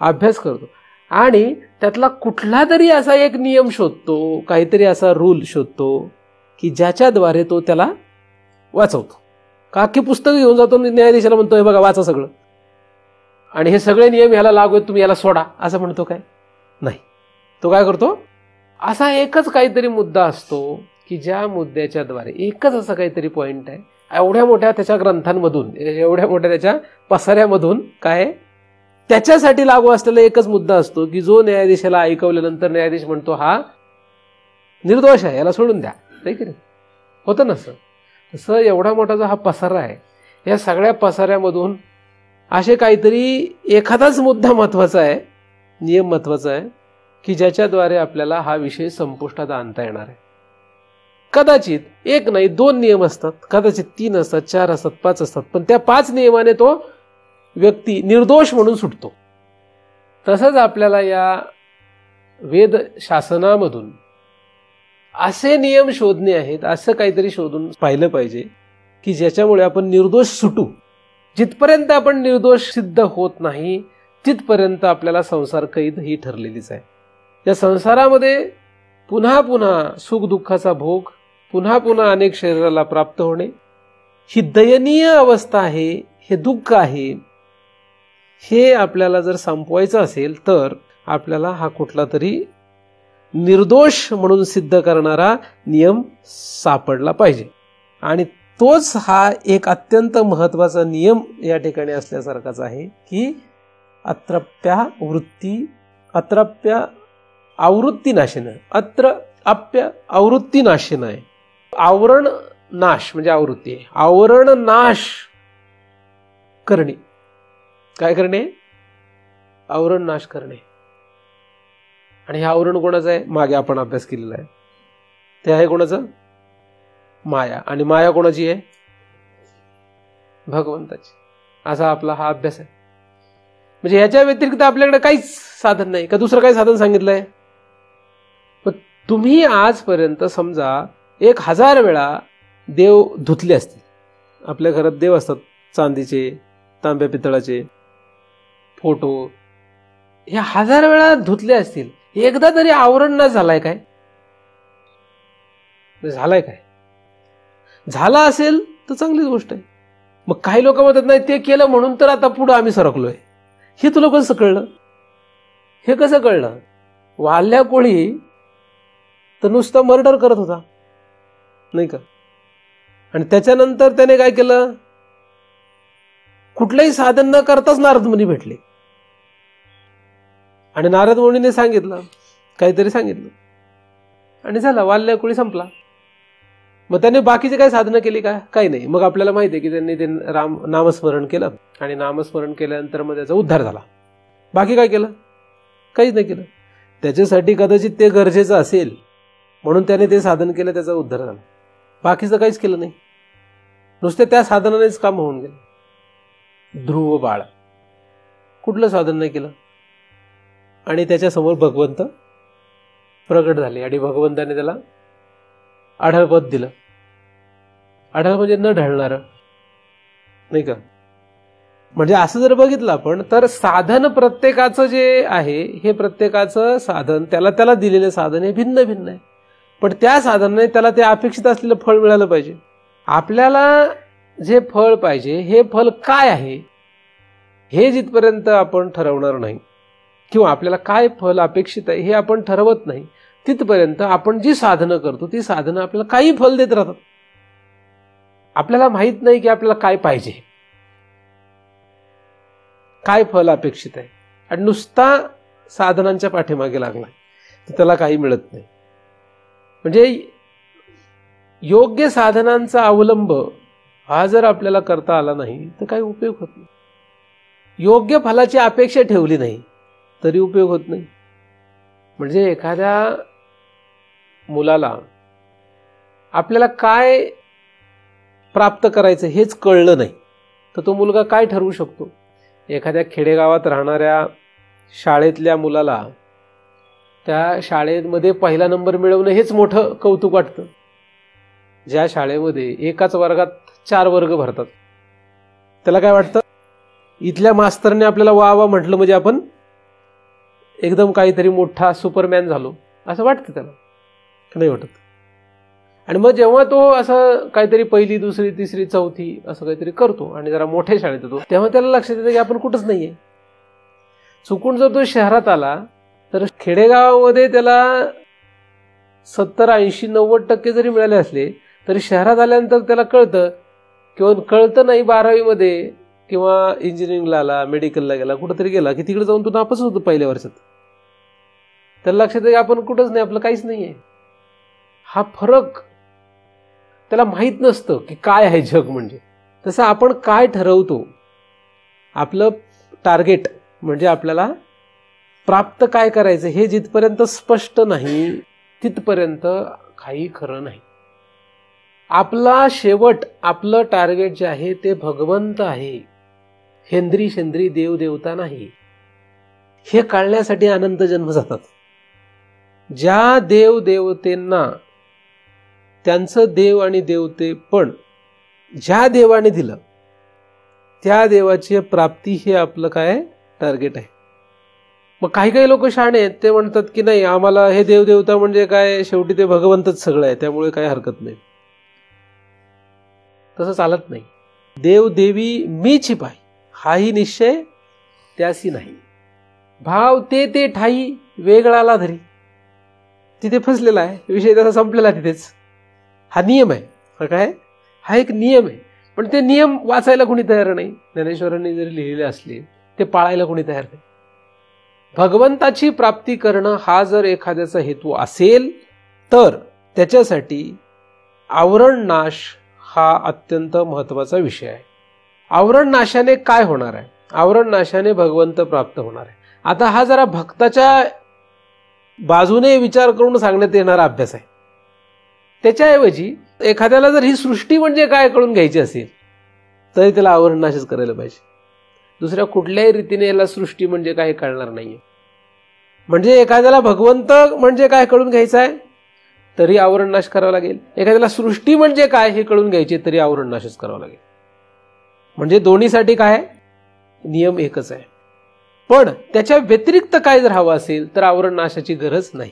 अभ्यास करतो आणि त्यातला कुठला तरी असा एक नियम शोधतो, काहीतरी असा रूल शोधतो की ज्याच्याद्वारे तो त्याला वाचवतो. का की पुस्तक घेऊन जातो, न्यायाधीशाला म्हणतो हे बघा वाचा सगळं, आणि हे सगळे नियम ह्याला लागू आहेत, तुम्ही याला सोडा असं म्हणतो काय? नाही. तो काय करतो? असा एकच काहीतरी मुद्दा असतो की ज्या मुद्द्याच्या द्वारे, एकच असं काहीतरी पॉइंट आहे, एवढ्या मोठ्या त्याच्या ग्रंथांमधून, एवढ्या मोठ्या त्याच्या पसाऱ्यामधून काय त्याच्यासाठी लागू असलेला एकच मुद्दा असतो की जो न्यायाधीशाला ऐकवल्यानंतर न्यायाधीश म्हणतो हा निर्दोष आहे, याला सोडून द्या. की नाही होतं ना सर? तसं एवढा मोठा जो हा पसारा आहे, या सगळ्या पसाऱ्यामधून असे काहीतरी एखादाच मुद्दा महत्वाचा आहे, नियम महत्वाचा आहे की ज्याच्याद्वारे आपल्याला हा विषय संपुष्टात आणता येणार आहे. कदाचित एक नाही 2 नियम असतात, कदाचित 3 असतात, 4 असतात, 5 असतात, पण त्या 5 नियमाने तो व्यक्ती निर्दोष म्हणून सुटतो. तसंच आपल्याला या वेद शासनामधून असे नियम शोधणे आहेत, असं काहीतरी शोधून पाहिलं पाहिजे की ज्याच्यामुळे आपण निर्दोष सुटू. जिथपर्यंत आपण निर्दोष सिद्ध होत नाही तिथपर्यंत आपल्याला संसार कैद ही ठरलेलीच आहे. या संसारामध्ये पुन्हा पुन्हा सुख दुःखाचा भोग, पुन्हा पुन्हा अनेक शरीराला प्राप्त होणे, ही दयनीय अवस्था आहे, हे दुःख आहे. हे आपल्याला जर संपवायचं असेल तर आपल्याला हा कुठला तरी निर्दोष म्हणून सिद्ध करणारा नियम सापडला पाहिजे. आणि तोच हा एक अत्यंत महत्वाचा नियम या ठिकाणी असल्यासारखाच आहे की अत्रप्य आवृत्ती नाशेन, अप्य आवृत्ती नाशेन आहे. आवरण नाश म्हणजे आवृत्ती आहे. आवरण नाश करणे. काय करणे? आवरण नाश करणे. आणि हे आवरण कोणाचं आहे? मागे आपण अभ्यास केलेला आहे. ते आहे कोणाचं? माया. आणि माया कोणाची आहे? भगवंताची. असा आपला हा अभ्यास आहे. म्हणजे याच्या व्यतिरिक्त आपल्याकडे काहीच साधन नाही का? दुसरं काही साधन सांगितलंय? पण तुम्ही आजपर्यंत समजा 1000 वेळा देव धुतले असतील. आपल्या घरात देव असतात, चांदीचे, तांब्या पितळाचे, फोटो, हे 1000 वेळा धुतले असतील. एकदा तरी आवरण नाश झालाय काय? झालाय काय? झाला असेल तर चांगलीच गोष्ट आहे. मग काही लोक म्हणतात नाही ते केलं म्हणून तर आता पुढे आम्ही सरकलोय. हे तुला कसं कळलं? हे कसं कळलं? वाल्या कोळी तर नुसतं मर्डर करत होता नाही का? आणि त्याच्यानंतर त्याने काय केलं? कुठलंही साधन न करताच नारद मुनी भेटले. आणि नारद मुनीने सांगितलं, काहीतरी सांगितलं, आणि झाला, वाल्या कोळी संपला. मग त्याने बाकीचे काही साधनं केली का? काही नाही. मग आपल्याला माहिती आहे की त्यांनी ते नामस्मरण केलं, आणि नामस्मरण केल्यानंतर मग त्याचा उद्धार झाला. बाकी काय केलं? काहीच नाही केलं. त्याच्यासाठी कदाचित ते गरजेचं असेल म्हणून त्याने ते साधन केलं, त्याचा उद्धार झाला. बाकीचं काहीच केलं नाही, नुसते त्या साधनानेच काम होऊन गेलं. ध्रुव बाळ कुठलं साधन नाही केलं, आणि त्याच्यासमोर भगवंत प्रगट झाले, आणि भगवंताने त्याला आढळपद दिलं. आढळ म्हणजे न ढळणार नाही का? म्हणजे असं जर बघितलं आपण तर साधन प्रत्येकाचं जे आहे, हे प्रत्येकाचं साधन, त्याला दिलेले साधन हे भिन्न भिन्न आहे. पण त्या साधनाने त्याला ते अपेक्षित असलेलं फळ मिळालं पाहिजे. आपल्याला जे फळ पाहिजे हे फळ काय आहे हे जिथपर्यंत आपण ठरवणार नाही, किंवा आपल्याला काय फळ अपेक्षित आहे हे आपण ठरवत नाही, तिथपर्यंत आपण जी साधनं करतो ती साधनं आपल्याला काही फल देत राहतात. आपल्याला माहित नाही की आपल्याला काय पाहिजे, काय फल अपेक्षित आहे, आणि नुसता साधनांच्या पाठीमागे लागला तर त्याला काही मिळत नाही. म्हणजे योग्य साधनांचा अवलंब हा जर आपल्याला करता आला नाही तर काही उपयोग होत नाही. योग्य फलाची अपेक्षा ठेवली नाही तरी उपयोग होत नाही. म्हणजे एखाद्या मुलाला आपल्याला काय प्राप्त करायचं हेच कळलं नाही तर तो मुलगा काय ठरवू शकतो? एखाद्या खेडेगावात राहणाऱ्या शाळेतल्या मुलाला त्या शाळेमध्ये पहिला नंबर मिळवणं हेच मोठं कौतुक वाटतं. ज्या शाळेमध्ये एकाच वर्गात 4 वर्ग भरतात त्याला काय वाटतं? इथल्या मास्तरने आपल्याला वा वा म्हटलं म्हणजे आपण एकदम काहीतरी मोठा सुपरमॅन झालो असं वाटतं त्याला, नाही वाटत? आणि मग जेव्हा तो असं काहीतरी 1ली, 2री, 3री, 4थी असं काहीतरी करतो आणि जरा मोठ्या शाळेत येतो तेव्हा त्याला लक्षात येतं की आपण कुठंच नाहीये. चुकून जर तो शहरात आला तर खेडेगावामध्ये त्याला 70, 80, 90% जरी मिळाले असले तरी शहरात आल्यानंतर त्याला कळतं, किंवा कळतं नाही 12वीमध्ये किंवा इंजिनिअरिंगला आला, मेडिकलला गेला, कुठंतरी गेला की तिकडे जाऊन तो नापास होतो पहिल्या वर्षात. त्याला लक्षात आहे की आपण कुठंच नाही, आपलं काहीच नाहीये. हा फरक त्याला माहीत नसतं की काय आहे जग म्हणजे. तसं आपण काय ठरवतो, आपलं टार्गेट म्हणजे आपल्याला प्राप्त काय करायचं हे जिथपर्यंत स्पष्ट नाही तिथपर्यंत काही खरं नाही. आपला शेवट, आपलं टार्गेट जे आहे ते भगवंत आहे, हेंद्री शेंद्री देव देवता नाही. हे कळण्यासाठी अनंत जन्म जातात. ज्या देव देवतेंना त्यांचं देव आणि देवते पण ज्या देवाने दिलं त्या देवाची प्राप्ती हे आपलं काय टार्गेट आहे. मग काही काही लोक शहाणे आहेत, ते म्हणतात की नाही आम्हाला हे देव देवता म्हणजे काय, शेवटी ते भगवंतच सगळं आहे त्यामुळे काही हरकत नाही. तसं चालत नाही. देव देवी मी छिपाई हाही निश्चय त्यासी नाही. भाव ते ठाई वेगळाला धरी. तिथे फसलेला आहे विषय, त्याचा संपलेला तिथेच. हा नियम आहे. हा काय, हा एक नियम आहे. पण ते नियम वाचायला कोणी तयार नाही. ज्ञानेश्वरांनी जरी लिहिलेले असले ते पाळायला कोणी तयार नाही. भगवंताची प्राप्ती करणं हा जर एखाद्याचा हेतू असेल तर त्याच्यासाठी आवरण नाश हा अत्यंत महत्वाचा विषय आहे. आवरण नाशाने काय होणार आहे? आवरण नाशाने भगवंत प्राप्त होणार आहे. आता हा जरा भक्ताच्या बाजूने विचार करून सांगण्यात येणारा अभ्यास आहे. त्याच्याऐवजी एखाद्याला जर ही सृष्टी म्हणजे काय कळून घ्यायची असेल तरी त्याला आवरण नाशच करायला पाहिजे. दुसऱ्या कुठल्याही रीतीने याला सृष्टी म्हणजे काय कळणार नाहीये. म्हणजे एखाद्याला भगवंत म्हणजे काय कळून घ्यायचं आहे तरी आवरण नाश करावा लागेल. एखाद्याला सृष्टी म्हणजे काय हे कळून घ्यायचे तरी आवरण नाशच करावा लागेल. म्हणजे दोन्हीसाठी काय नियम एकच आहे. पण त्याच्या व्यतिरिक्त काय जर हवं असेल तर आवरण नाशाची गरज नाही.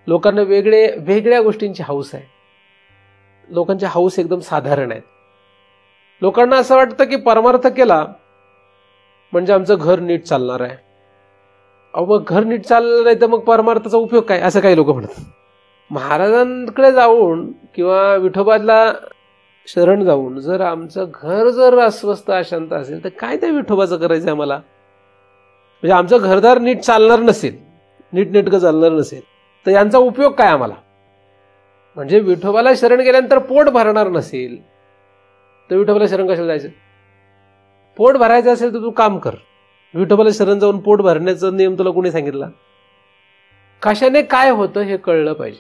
लोकांना वेगळ्या गोष्टींची हौस आहे. लोकांची हौस एकदम साधारण आहेत. लोकांना असं वाटतं की परमार्थ केला म्हणजे आमचं घर नीट चालणार आहे. अहो मग घर नीट चाललं नाही तर मग परमार्थाचा उपयोग काय, असं काही लोक म्हणतात. महाराजांकडे जाऊन किंवा विठोबाला शरण जाऊन जर आमचं घर जर अस्वस्थ अशांत असेल तर काय त्या विठोबाचं करायचं आम्हाला? म्हणजे आमचं घरदार नीट चालणार नसेल, नीटनेटकं चालणार नसेल तर यांचा उपयोग काय आम्हाला? म्हणजे विठोबाला शरण गेल्यानंतर पोट भरणार नसेल तर विठोबाला शरण कशाला जायचं? पोट भरायचं असेल तर तू काम कर. विठोबाला शरण जाऊन पोट भरण्याचा नियम तुला कोणी सांगितला? कशाने काय होतं हे कळलं पाहिजे.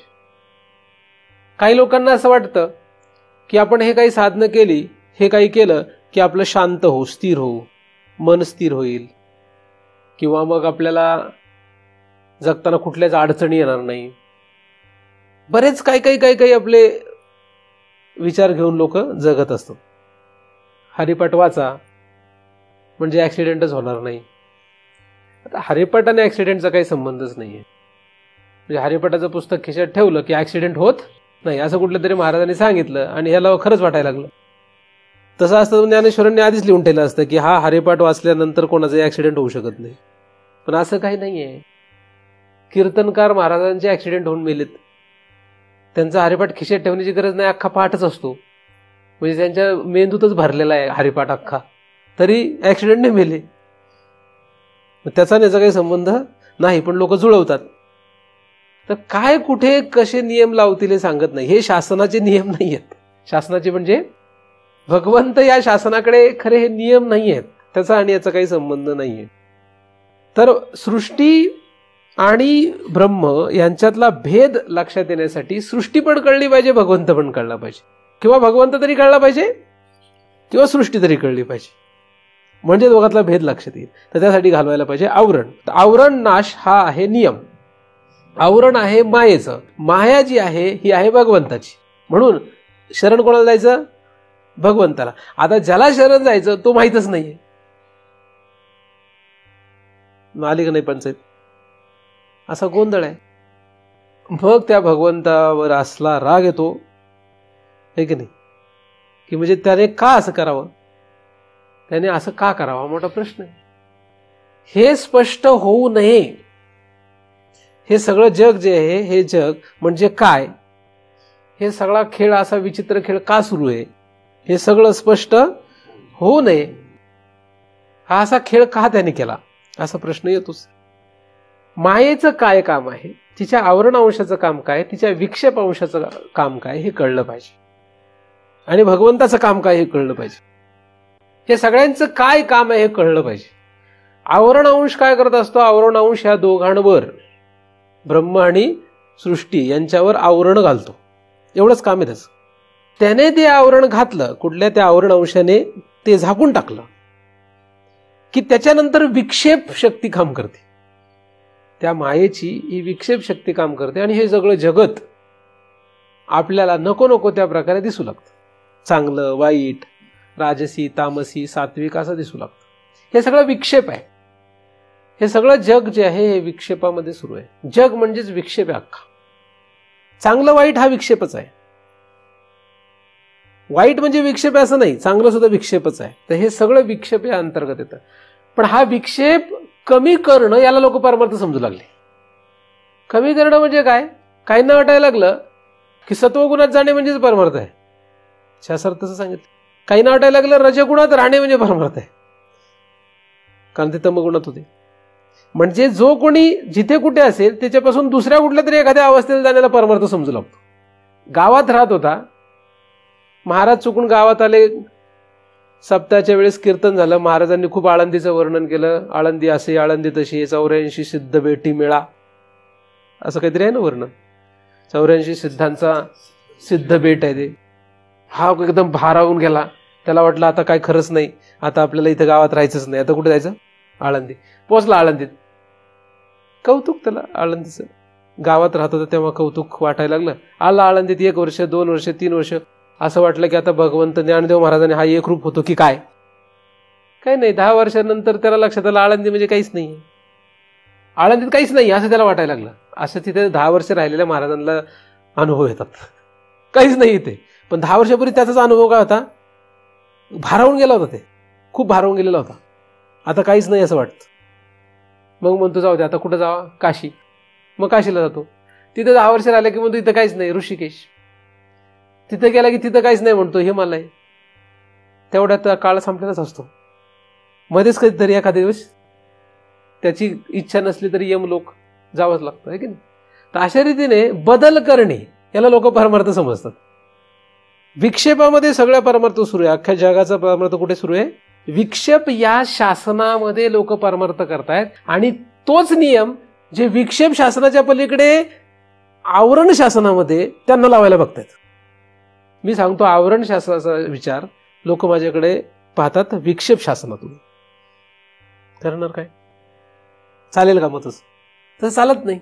काही लोकांना असं वाटतं की आपण हे काही साधनं केली, हे काही केलं की आपलं शांत हो, स्थिर हो, मन स्थिर होईल, किंवा मग आपल्याला जगताना कुठल्याच अडचणी येणार नाही. बरेच काही आपले विचार घेऊन लोक जगत असतात. हरिपाठ वाचा म्हणजे ऍक्सिडेंटच होणार नाही. आता हरिपाठ आणि ऍक्सिडेंटचा काही संबंधच नाहीये. म्हणजे हरिपाठाचं पुस्तक खिशात ठेवलं की ऍक्सिडेंट होत नाही असं कुठलं तरी महाराजांनी सांगितलं आणि ह्याला खरंच वाटायला लागलं. तसं असतं ज्ञानेश्वरांनी आधीच लिहून ठेवलं असतं की हा हरिपाठ वाचल्यानंतर कोणाचा ऍक्सिडेंट होऊ शकत नाही. पण असं काही नाहीये. कीर्तनकार महाराजांचे ऍक्सिडेंट होऊन मेलेत, त्यांचा हरिपाठ खिशात ठेवण्याची गरज नाही, अख्खा पाठच असतो, म्हणजे त्यांच्या मेंदूतच भरलेला आहे हरिपाठ अख्खा, तरी ऍक्सिडेंटने मेले. त्याचा याचा काही संबंध नाही, पण लोक जुळवतात. तर काय कुठे कसे नियम लावतील हे सांगत नाही. हे शासनाचे नियम नाही आहेत. शासनाचे म्हणजे भगवंत या शासनाकडे खरे हे नियम नाही आहेत, त्याचा आणि याचा काही संबंध नाहीये. तर सृष्टी आणि ब्रह्म यांच्यातला भेद लक्षात येण्यासाठी सृष्टी पण कळली पाहिजे, भगवंत पण कळला पाहिजे, किंवा भगवंत तरी कळला पाहिजे किंवा सृष्टी तरी कळली पाहिजे, म्हणजे दोघातला भेद लक्षात येईल. तर त्यासाठी घालवायला पाहिजे आवरण. तर आवरण नाश हा आहे नियम. आवरण आहे मायेचं, माया जी आहे ही आहे भगवंताची. म्हणून शरण कोणाला जायचं? भगवंताला. आता ज्याला शरण जायचं तो माहीतच नाहीये, आली का नाही पंचायत, असा गोंधळ आहे. मग त्या भगवंतावर असला राग येतो आहे की नाही, की म्हणजे त्याने का असं करावं, त्याने असं का करावं, मोठा प्रश्न आहे. हे स्पष्ट होऊ नये. हे सगळं जग जे आहे, हे जग म्हणजे काय, हे सगळा खेळ, असा विचित्र खेळ का सुरू आहे, हे सगळं स्पष्ट होऊ नये. हा असा खेळ का त्याने केला, असा प्रश्न येतोच. मायेचं काय काम आहे, तिच्या आवरण अंशाचं काम काय, तिच्या विक्षेप अंशाचं काम काय हे कळलं पाहिजे, आणि भगवंताचं काम काय हे कळलं पाहिजे. हे सगळ्यांचं काय काम आहे हे कळलं पाहिजे. आवरण अंश काय करत असतो? आवरण अंश ह्या दोघांवर, ब्रह्म आणि सृष्टी यांच्यावर आवरण घालतो, एवढंच काम आहे त्याचं. त्याने ते आवरण घातलं, कुठल्या त्या आवरण अंशाने ते झाकून टाकलं, की त्याच्यानंतर विक्षेप शक्ती काम करते. त्या मायेची ही विक्षेप शक्ती काम करते, आणि हे सगळं जगत आपल्याला नको नको त्या प्रकारे दिसू लागतं. चांगलं वाईट, राजसी तामसी सात्विक असं दिसू लागतं. हे सगळं विक्षेप आहे. हे सगळं जग जे आहे हे विक्षेपामध्ये सुरू आहे. जग म्हणजेच विक्षेप आहे अख्खा. चांगलं वाईट हा विक्षेपच आहे. वाईट म्हणजे विक्षेप असं नाही, चांगलं सुद्धा विक्षेपच आहे. तर हे सगळं विक्षेप या अंतर्गत येतं. पण हा विक्षेप कमी करणं याला लोक परमार्थ समजू लागले. कमी करणं म्हणजे काय? काहींना वाटायला लागलं की सत्वगुणात जाणे म्हणजेच परमार्थ आहे. शास्त्रात तसं सांगितलं. काहींना वाटायला लागलं रजगुणात राहणे म्हणजे परमार्थ आहे, कारण ते तमगुणात होते. म्हणजे जो कोणी जिथे कुठे असेल त्याच्यापासून दुसऱ्या कुठल्या तरी एखाद्या अवस्थेला जाण्याला परमार्थ समजू लागतो. गावात राहत होता, महाराज चुकून गावात आले, सप्ताहाच्या वेळेस कीर्तन झालं, महाराजांनी खूप आळंदीचं वर्णन केलं. आळंदी असे, आळंदी तशी, 84 सिद्ध भेटी मेळा, असं काहीतरी आहे ना वर्णन. 84 सिद्धांचा सिद्ध भेट आहे ते. हा एकदम भारावून गेला. त्याला वाटलं आता काय खरंच नाही, आता आपल्याला इथं गावात राहायचंच नाही, आता कुठे जायचं? आळंदी. पोचला आळंदीत. कौतुक त्याला आळंदीचं. गावात राहत होतं तेव्हा कौतुक वाटायला लागलं. आला आळंदीत 1 वर्ष 2 वर्ष 3 वर्ष, असं वाटलं की आता भगवंत ज्ञानदेव महाराजांनी हा एक रूप होतो की काय. काही नाही, 10 वर्षानंतर त्याला लक्षात आलं आळंदी म्हणजे काहीच नाही, आळंदीत काहीच नाही असं त्याला वाटायला लागलं. असं तिथे 10 वर्ष राहिलेल्या महाराजांना अनुभव येतात, काहीच नाही इथे. पण 10 वर्षापूर्वी त्याचाच अनुभव काय होता? भारावून गेला होता, ते खूप भारावून गेलेला होता. आता काहीच नाही असं वाटतं. मग म्हणतो जाऊ दे, आता कुठं जावा? काशी. मग काशीला जातो. तिथे 10 वर्ष राहिले की म्हणतो इथं काहीच नाही. ऋषिकेश. तिथे गेला की तिथं काहीच नाही म्हणतो हिमालय. तेवढ्यात काळ संपलेलाच असतो. मध्येच कधीतरी एखाद्या दिवस त्याची इच्छा नसली तरी यमलोक जावंच लागतं, आहे की नाही. तर अशा रीतीने बदल करणे याला लोक परमार्थ समजतात. विक्षेपामध्ये सगळ्या परमार्थ सुरू आहे. अख्ख्या जगाचा परमार्थ कुठे सुरू आहे? विक्षेप या शासनामध्ये लोक परमार्थ करतायत. आणि तोच नियम जे विक्षेप शासनाच्या पलीकडे आवरण शासनामध्ये त्यांना लावायला बघतायत. मी सांगतो, आवरण शासनाचा विचार लोक माझ्याकडे पाहतात विक्षेप शासनातून. करणार काय? चालेल का? मग तसं चालत नाही.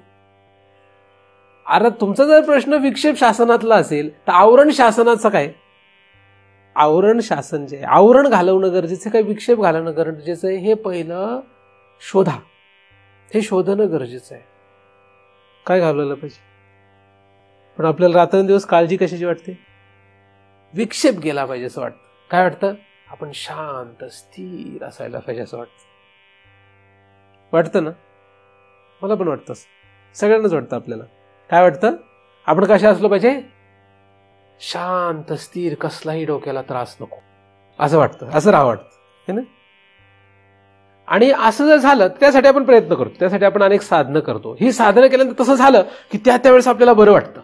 अरे तुमचा जर प्रश्न विक्षेप शासनातला असेल तर आवरण शासनाचा काय? आवरण शासन जे आवरण घालवणं गरजेचं, काय विक्षेप घालवणं गरजेचं आहे, हे पहिलं शोधा. हे शोधणं गरजेचं आहे. काय घालवलं पाहिजे? पण आपल्याला रात्रंदिवस काळजी कशाची वाटते? विक्षेप गेला पाहिजे असं वाटतं. काय वाटतं? आपण शांत स्थिर असायला पाहिजे असं वाटतं ना? मला पण वाटतं. सगळ्यांनाच वाटतं. आपल्याला काय वाटतं? आपण कशा असलो पाहिजे? शांत, स्थिर, कसलाही डोक्याला त्रास नको असं वाटतं, असं राहा वाटतं, है ना? आणि असं जर झालं त्यासाठी आपण प्रयत्न करतो, त्यासाठी आपण अनेक साधनं करतो. ही साधनं केल्यानंतर तसं झालं की त्यावेळेस आपल्याला बरं वाटतं.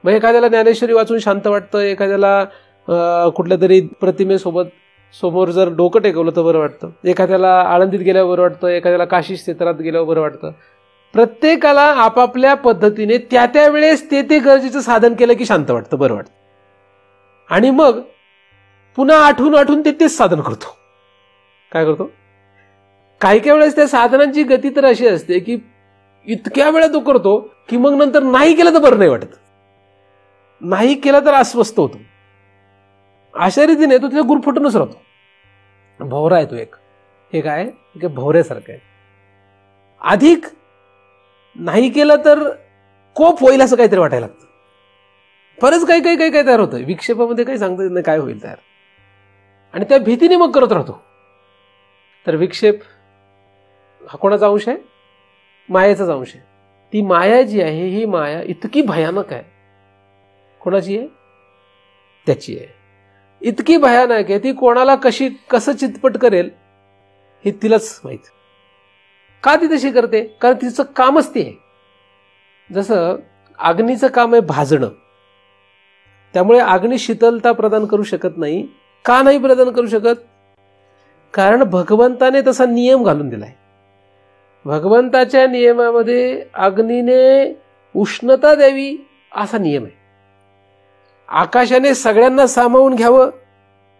मग एखाद्याला ज्ञानेश्वरी वाचून शांत वाटतं, एखाद्याला कुठल्या तरी प्रतिमेसोबत समोर जर डोकं टेकवलं तर बरं वाटतं, एखाद्याला आळंदीत गेल्यावर बरं वाटतं, एखाद्याला काशी क्षेत्रात गेल्यावर बरं वाटतं. प्रत्येकाला आपापल्या पद्धतीने त्यावेळेस ते गरजेचं साधन केलं की शांत वाटतं, बरं वाटतं. आणि मग पुन्हा आठवून तेच साधन करतो. काय करतो? काही वेळेस त्या साधनांची गती तर अशी असते की इतक्या वेळा तो करतो की मग नंतर नाही केलं तर बरं नाही वाटत, नाही केलं तर अस्वस्थ होतो. अशा रीतीने तो तिथे गुरफटूनच राहतो. भोवरा आहे तो एक. हे काय भोवऱ्यासारखं आहे. अधिक नाही केलं तर कोप होईल असं काहीतरी वाटायला लागतं. बरंच काही तयार होतं. विक्षेपामध्ये काही सांगता येत नाही काय होईल तयार, आणि त्या भीतीने मग करत राहतो. तर विक्षेप हा कोणाचा अंश आहे? मायेचाच अंश आहे. ती माया जी आहे, ही माया इतकी भयानक आहे. कोणाची आहे? त्याची आहे. इतकी भयानक आहे, ती कोणाला कसं चितपट करेल हे तिलाच माहित. का ती तशी करते? कारण तिचं कामच ते आहे. जसं अग्नीचं काम आहे भाजणं, त्यामुळे अग्नी शीतलता प्रदान करू शकत नाही. का नाही प्रदान करू शकत? कारण भगवंताने तसा नियम घालून दिलाय. भगवंताच्या नियमामध्ये अग्नीने उष्णता द्यावी असा नियम आहे. आकाशाने सगळ्यांना सामावून घ्यावं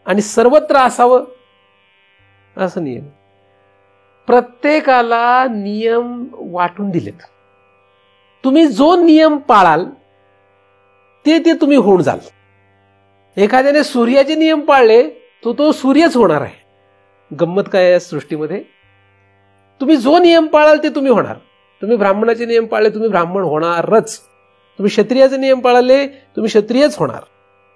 आणि सर्वत्र असावं असं नियम. प्रत्येकाला नियम वाटून दिलेत. तुम्ही जो नियम पाळाल ते तुम्ही होऊन जाल. एखाद्याने सूर्याचे नियम पाळले तो सूर्यच होणार आहे. गंमत काय आहे सृष्टीमध्ये? तुम्ही जो नियम पाळाल ते तुम्ही होणार. तुम्ही ब्राह्मणाचे नियम पाळले तुम्ही ब्राह्मण होणारच. तुम्ही क्षत्रियाचे नियम पाळले तुम्ही क्षत्रियच होणार.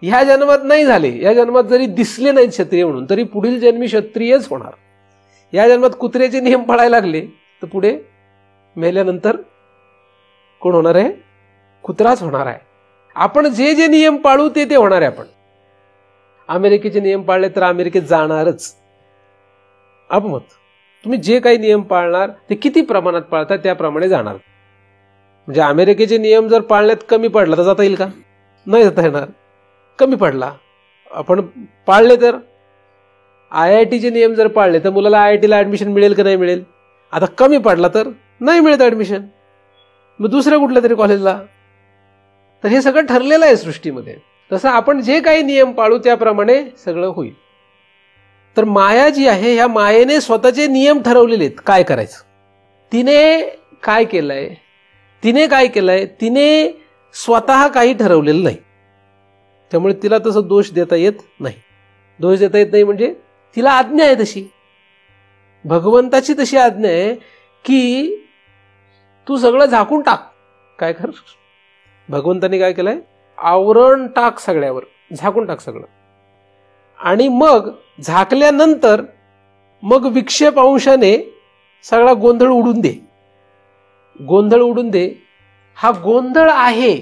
ह्या जन्मात नाही झाले, या जन्मात जरी दिसले नाहीत क्षत्रिय म्हणून, तरी पुढील जन्मी क्षत्रियच होणार. या जन्मात कुत्र्याचे नियम पाळायला लागले तर पुढे मेल्यानंतर कोण होणार आहे? कुत्राच होणार आहे. आपण जे नियम पाळू ते होणार आहे. आपण अमेरिकेचे नियम पाळले तर अमेरिकेत जाणारच. अपमत. तुम्ही जे काही नियम पाळणार ते किती प्रमाणात पाळता त्याप्रमाणे जाणार. म्हणजे अमेरिकेचे नियम जर पाळण्यात कमी पडला तर जाता येईल का? नाही जाता येणार. कमी पडला. आपण पाळले तर IITचे नियम जर पाळले तर मुलाला IITला ऍडमिशन मिळेल का नाही मिळेल? आता कमी पडला तर नाही मिळत ऍडमिशन, मग दुसऱ्या कुठल्या तरी कॉलेजला. तर हे सगळं ठरलेलं आहे सृष्टीमध्ये. तसं आपण जे काही नियम पाळू त्याप्रमाणे सगळं होईल. तर माया जी आहे, ह्या मायेने स्वतःचे नियम ठरवलेले आहेत काय करायचं. तिने काय केलंय? तिने स्वतः काही ठरवलेलं नाही. त्यामुळे तिला तसं दोष देता येत नाही. दोष देता येत नाही म्हणजे तिला आज्ञा आहे तशी. भगवंताची तशी आज्ञा आहे की तू सगळं झाकून टाक. काय कर? भगवंताने काय केलंय? आवरण टाक सगळ्यावर, झाकून टाक सगळं. आणि मग झाकल्यानंतर मग विक्षेप अंशाने सगळा गोंधळ उडून दे. हा गोंधळ आहे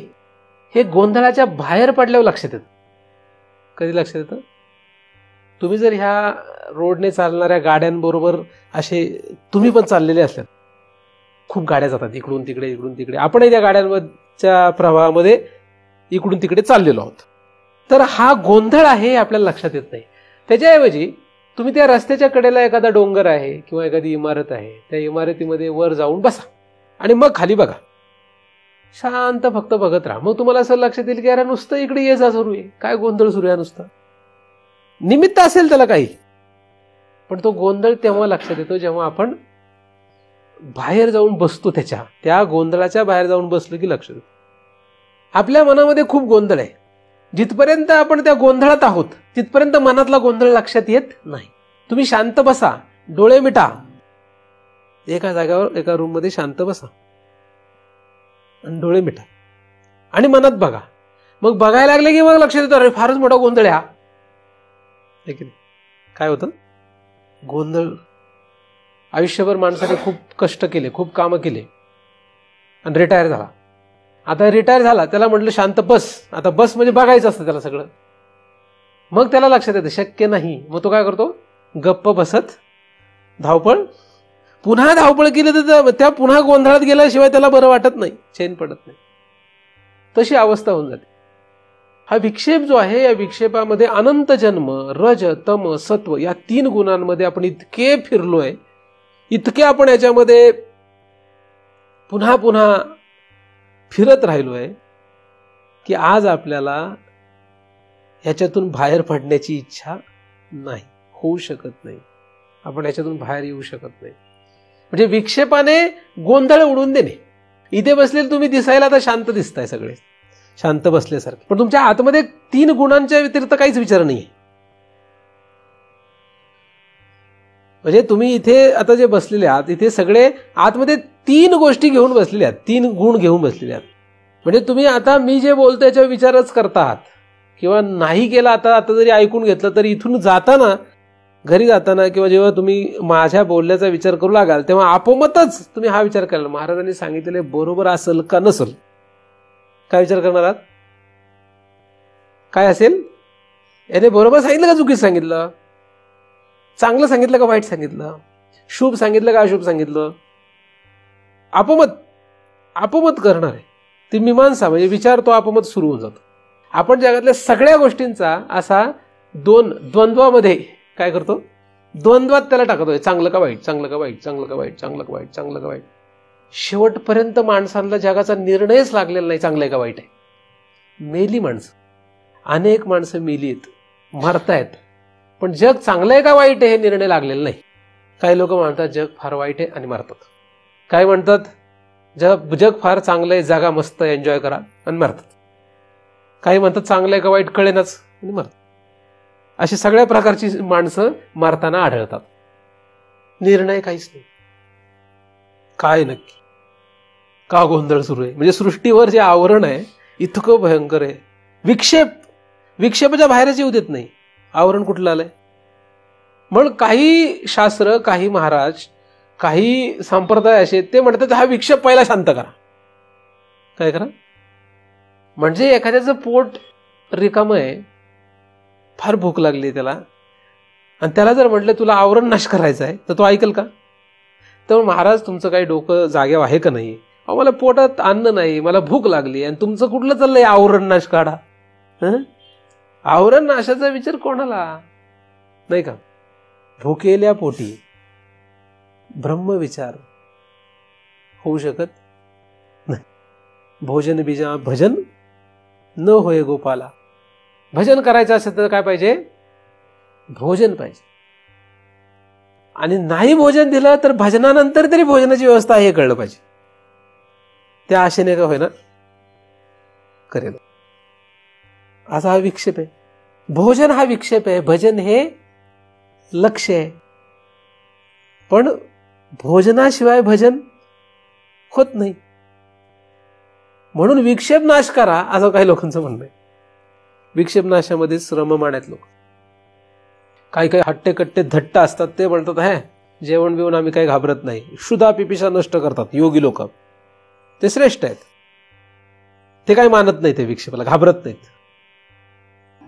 हे गोंधळाच्या बाहेर पडल्यावर लक्षात येतं. कधी लक्षात येतं? तुम्ही जर ह्या रोडने चालणाऱ्या गाड्यांबरोबर असे तुम्ही पण चाललेले असल्यात, खूप गाड्या जातात इकडून तिकडे, आपणही त्या गाड्यांच्या प्रवाहामध्ये इकडून तिकडे चाललेलो आहोत. तर हा गोंधळ आहे हे आपल्याला लक्षात येत नाही. त्याच्याऐवजी तुम्ही त्या रस्त्याच्या कडेला एखादा डोंगर आहे किंवा एखादी इमारत आहे, त्या इमारतीमध्ये वर जाऊन बसा आणि मग खाली बघा. शांत फक्त बघत राहा. मग तुम्हाला असं लक्षात येईल की अरे नुसतं इकडे ये जा सुरू आहे, काय गोंधळ सुरू आहे नुसता. निमित्त असेल त्याला काही, पण तो गोंधळ तेव्हा लक्षात येतो जेव्हा आपण बाहेर जाऊन बसतो. त्या गोंधळाच्या बाहेर जाऊन बसलो की लक्षात येतो. आपल्या मनामध्ये खूप गोंधळ आहे. जिथपर्यंत आपण त्या गोंधळात आहोत तिथपर्यंत मनातला गोंधळ लक्षात येत नाही. तुम्ही शांत बसा, डोळे मिटा, एका जागेवर एका रूम मध्ये शांत बसा आणि डोळे मिटा आणि मनात बघा. मग बघायला लागले की मग लक्षात येतं अरे फारच मोठा गोंधळ हा. काय होतं? गोंधळ. आयुष्यभर माणसाने खूप कष्ट केले, खूप कामं केले, आणि रिटायर झाला. आता रिटायर झाला, त्याला म्हटलं शांत बस, आता बस म्हणजे बघायचं असतं त्याला सगळं. मग त्याला लक्षात येतं शक्य नाही. मग तो काय करतो, गप्प बसत धावपळ, पुन्हा धावपळ केली तर त्या पुन्हा गोंधळात गेल्याशिवाय त्याला बरं वाटत नाही, चैन पडत नाही. तशी अवस्था होऊन जाते. हा विक्षेप जो आहे, या विक्षेपामध्ये अनंत जन्म, रज तम सत्व या 3 गुणांमध्ये आपण इतके फिरलोय, इतके आपण याच्यामध्ये पुन्हा पुन्हा फिरत राहिलोय की आज आपल्याला ह्याच्यातून बाहेर पडण्याची इच्छा नाही, होऊ शकत नाही. आपण याच्यातून बाहेर येऊ शकत नाही. म्हणजे विक्षेपाने गोंधळ उडून देणे. इथे बसलेले तुम्ही दिसायला आता शांत दिसताय, सगळे शांत बसल्यासारखे, पण तुमच्या आतमध्ये 3 गुणांच्या व्यतिरिक्त काहीच विचार नाही. म्हणजे तुम्ही इथे आता जे बसलेले आहात, इथे सगळे आतमध्ये 3 गोष्टी घेऊन बसलेले आहात, 3 गुण घेऊन बसलेले आहात. म्हणजे तुम्ही आता मी जे बोलतो याच्यावर विचारच करता आहात किंवा नाही केला. आता जरी ऐकून घेतलं तरी इथून जाताना, घरी जाताना किंवा जेव्हा तुम्ही माझ्या बोलण्याचा विचार करू लागाल तेव्हा आपोमतच तुम्ही हा विचार कराल, महाराजांनी सांगितलेले बरोबर असेल का नसेल. काय विचार करणार आहात, काय असेल, याने बरोबर सांगितलं का चुकीचं सांगितलं, चांगलं सांगितलं का वाईट सांगितलं, शुभ सांगितलं का अशुभ सांगितलं. आपोमत करणार आहे ती मीमांसा, म्हणजे विचार तो आपोमत सुरू होऊन जातो. आपण जगातल्या सगळ्या गोष्टींचा असा द्वंद्वामध्ये काय करतो, द्वंद्वात त्याला टाकतोय, चांगलं का वाईट, चांगलं का वाईट, चांगलं का वाईट, चांगलं का वाईट, चांगलं का वाईट. शेवटपर्यंत माणसांना जगाचा निर्णयच लागलेला नाही चांगलं आहे का वाईट आहे. मेली माणसं, अनेक माणसं मेली आहेत, मरतायत, पण जग चांगलं आहे का वाईट आहे हे निर्णय लागलेला नाही. काही लोक म्हणतात जग फार वाईट आहे आणि मरतात. काय म्हणतात, जग फार चांगलं आहे, जागा मस्त, एन्जॉय करा, आणि मरतात. काही म्हणतात चांगलं आहे का वाईट कळेनाच आणि मरतात. अशी सगळ्या प्रकारची माणसं मरताना आढळतात. निर्णय काहीच नाही. काय नक्की का गोंधळ सुरू आहे. म्हणजे सृष्टीवर जे आवरण आहे इतकं भयंकर आहे. विक्षेपाच्या बाहेरच येऊ देत नाही. आवरण कुठलं आलंय. म्हणून काही शास्त्र, काही महाराज, काही संप्रदाय असे ते म्हणतात हा विक्षेप पहिला शांत करा. काय करा म्हणजे एखाद्याचं पोट रिकामं आहे, फार भूक लागली त्याला, आणि त्याला जर म्हटलं तुला आवरण नाश करायचं आहे तर तो ऐकेल का. तर महाराज तुमचं काही डोकं जागेवर आहे का नाही. मला पोटात अन्न नाही, मला भूक लागली, आणि तुमचं कुठलं चाललंय आवरण नाश काढा. आवरण नाशाचा विचार कोणाला नाही का. भुकेल्या पोटी ब्रह्मविचार होऊ शकत नाही. भोजन बीजा भजन न होय गोपाला. भजन करायचं असेल तर काय पाहिजे, भोजन पाहिजे. आणि नाही भोजन दिलं तर भजनानंतर तरी भोजनाची व्यवस्था आहे हे कळलं पाहिजे. त्या आशेने का होईना करेल. असा हा विक्षेप आहे. भोजन हा विक्षेप आहे, भजन हे लक्ष्य आहे. पण भोजनाशिवाय भजन होत नाही. म्हणून विक्षेप नाश करा असं काही लोकांचं म्हणणं आहे. विक्षेप नाशामध्ये श्रममान आहेत लोक. काही काही हट्टे कट्टे धट्ट असतात, ते म्हणतात हे जेवण बिवून आम्ही काही घाबरत नाही. क्षुधा पिपिशा नष्ट करतात योगी लोक, ते श्रेष्ठ आहेत. ते काही मानत नाही, ते विक्षेपाला घाबरत नाहीत.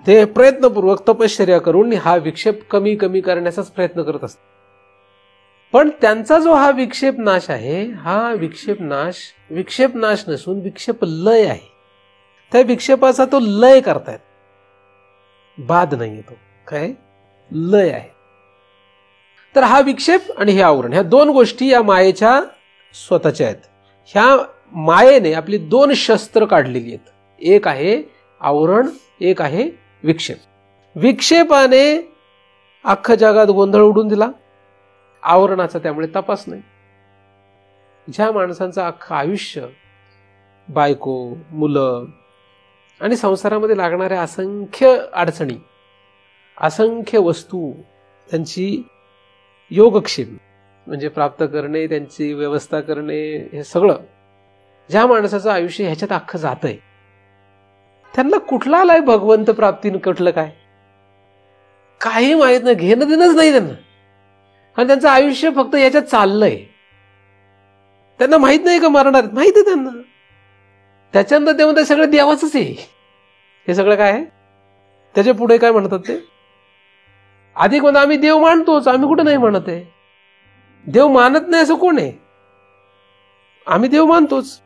ते प्रयत्नपूर्वक तपश्चर्या करून हा विक्षेप कमी कमी करण्याचाच प्रयत्न करत असतात. पण त्यांचा जो हा विक्षेप नाश आहे, हा विक्षेप नाश नसून विक्षेप लय आहे. त्या विक्षेपाचा तो लय करतायत, बाद नाही. तो काय लय आहे. तर हा विक्षेप आणि हे आवरण, ह्या 2 गोष्टी या मायेच्या स्वतःच्या आहेत. ह्या मायेने आपली 2 शस्त्र काढलेली आहेत. एक आहे आवरण, एक आहे विक्षेप. विक्षेपाने अख्खं जगात गोंधळ उडून दिला, आवरणाचा त्यामुळे तपास नाही. ज्या माणसांचं अख्खं आयुष्य बायको, मुलं आणि संसारामध्ये लागणाऱ्या असंख्य अडचणी, असंख्य वस्तू, त्यांची योगक्षेम म्हणजे प्राप्त करणे, त्यांची व्यवस्था करणे, हे सगळं ज्या माणसाचं आयुष्य ह्याच्यात अख्खं जातंय, त्यांना कुठला आलाय भगवंत प्राप्तीनं, कुठलं काय काही माहित नाही, घेणं देणंच नाही त्यांना. आणि त्यांचं आयुष्य फक्त याच्यात चाललंय. त्यांना माहित नाही का मरणार? माहित आहे त्यांना. त्याच्यानंतर ते म्हणतात सगळं देवाचंच आहे. हे सगळं काय आहे? त्याच्या पुढे काय म्हणतात ते? अधिक म्हणतात आम्ही देव मानतोच. आम्ही कुठं नाही म्हणत आहे. देव मानत नाही असं कोण आहे? आम्ही देव मानतोच.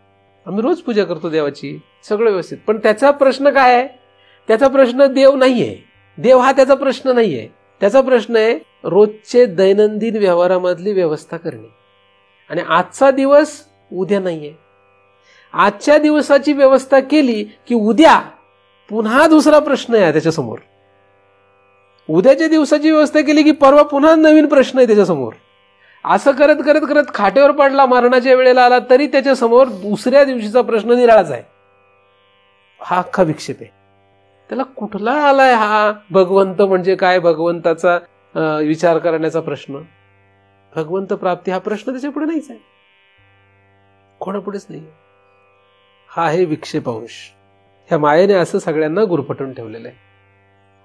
आम्ही रोज पूजा करतो देवाची, सगळं व्यवस्थित. पण त्याचा प्रश्न काय आहे? त्याचा प्रश्न देव नाहीये. देव हा त्याचा प्रश्न नाहीये. त्याचा प्रश्न आहे रोजचे दैनंदिन व्यवहारामधली व्यवस्था करणे. आणि आजचा दिवस उद्या नाहीये. आजच्या दिवसाची व्यवस्था केली की उद्या पुन्हा दुसरा प्रश्न आहे त्याच्यासमोर. उद्याच्या दिवसाची व्यवस्था केली की परवा पुन्हा नवीन प्रश्न आहे त्याच्यासमोर. असं करत करत करत खाटेवर पडला, मरणाच्या वेळेला आला तरी त्याच्यासमोर दुसऱ्या दिवशीचा प्रश्न निराळाच आहे. हा अख्खा विक्षेप आहे. त्याला कुठला आलाय हा भगवंत म्हणजे काय, भगवंताचा विचार करण्याचा प्रश्न? भगवंत प्राप्ती हा प्रश्न त्याच्या पुढे नाहीच आहे, कोणापुढेच नाही. हा आहे विक्षेपांश. ह्या मायेने असं सगळ्यांना गुरफटून ठेवलेलं आहे.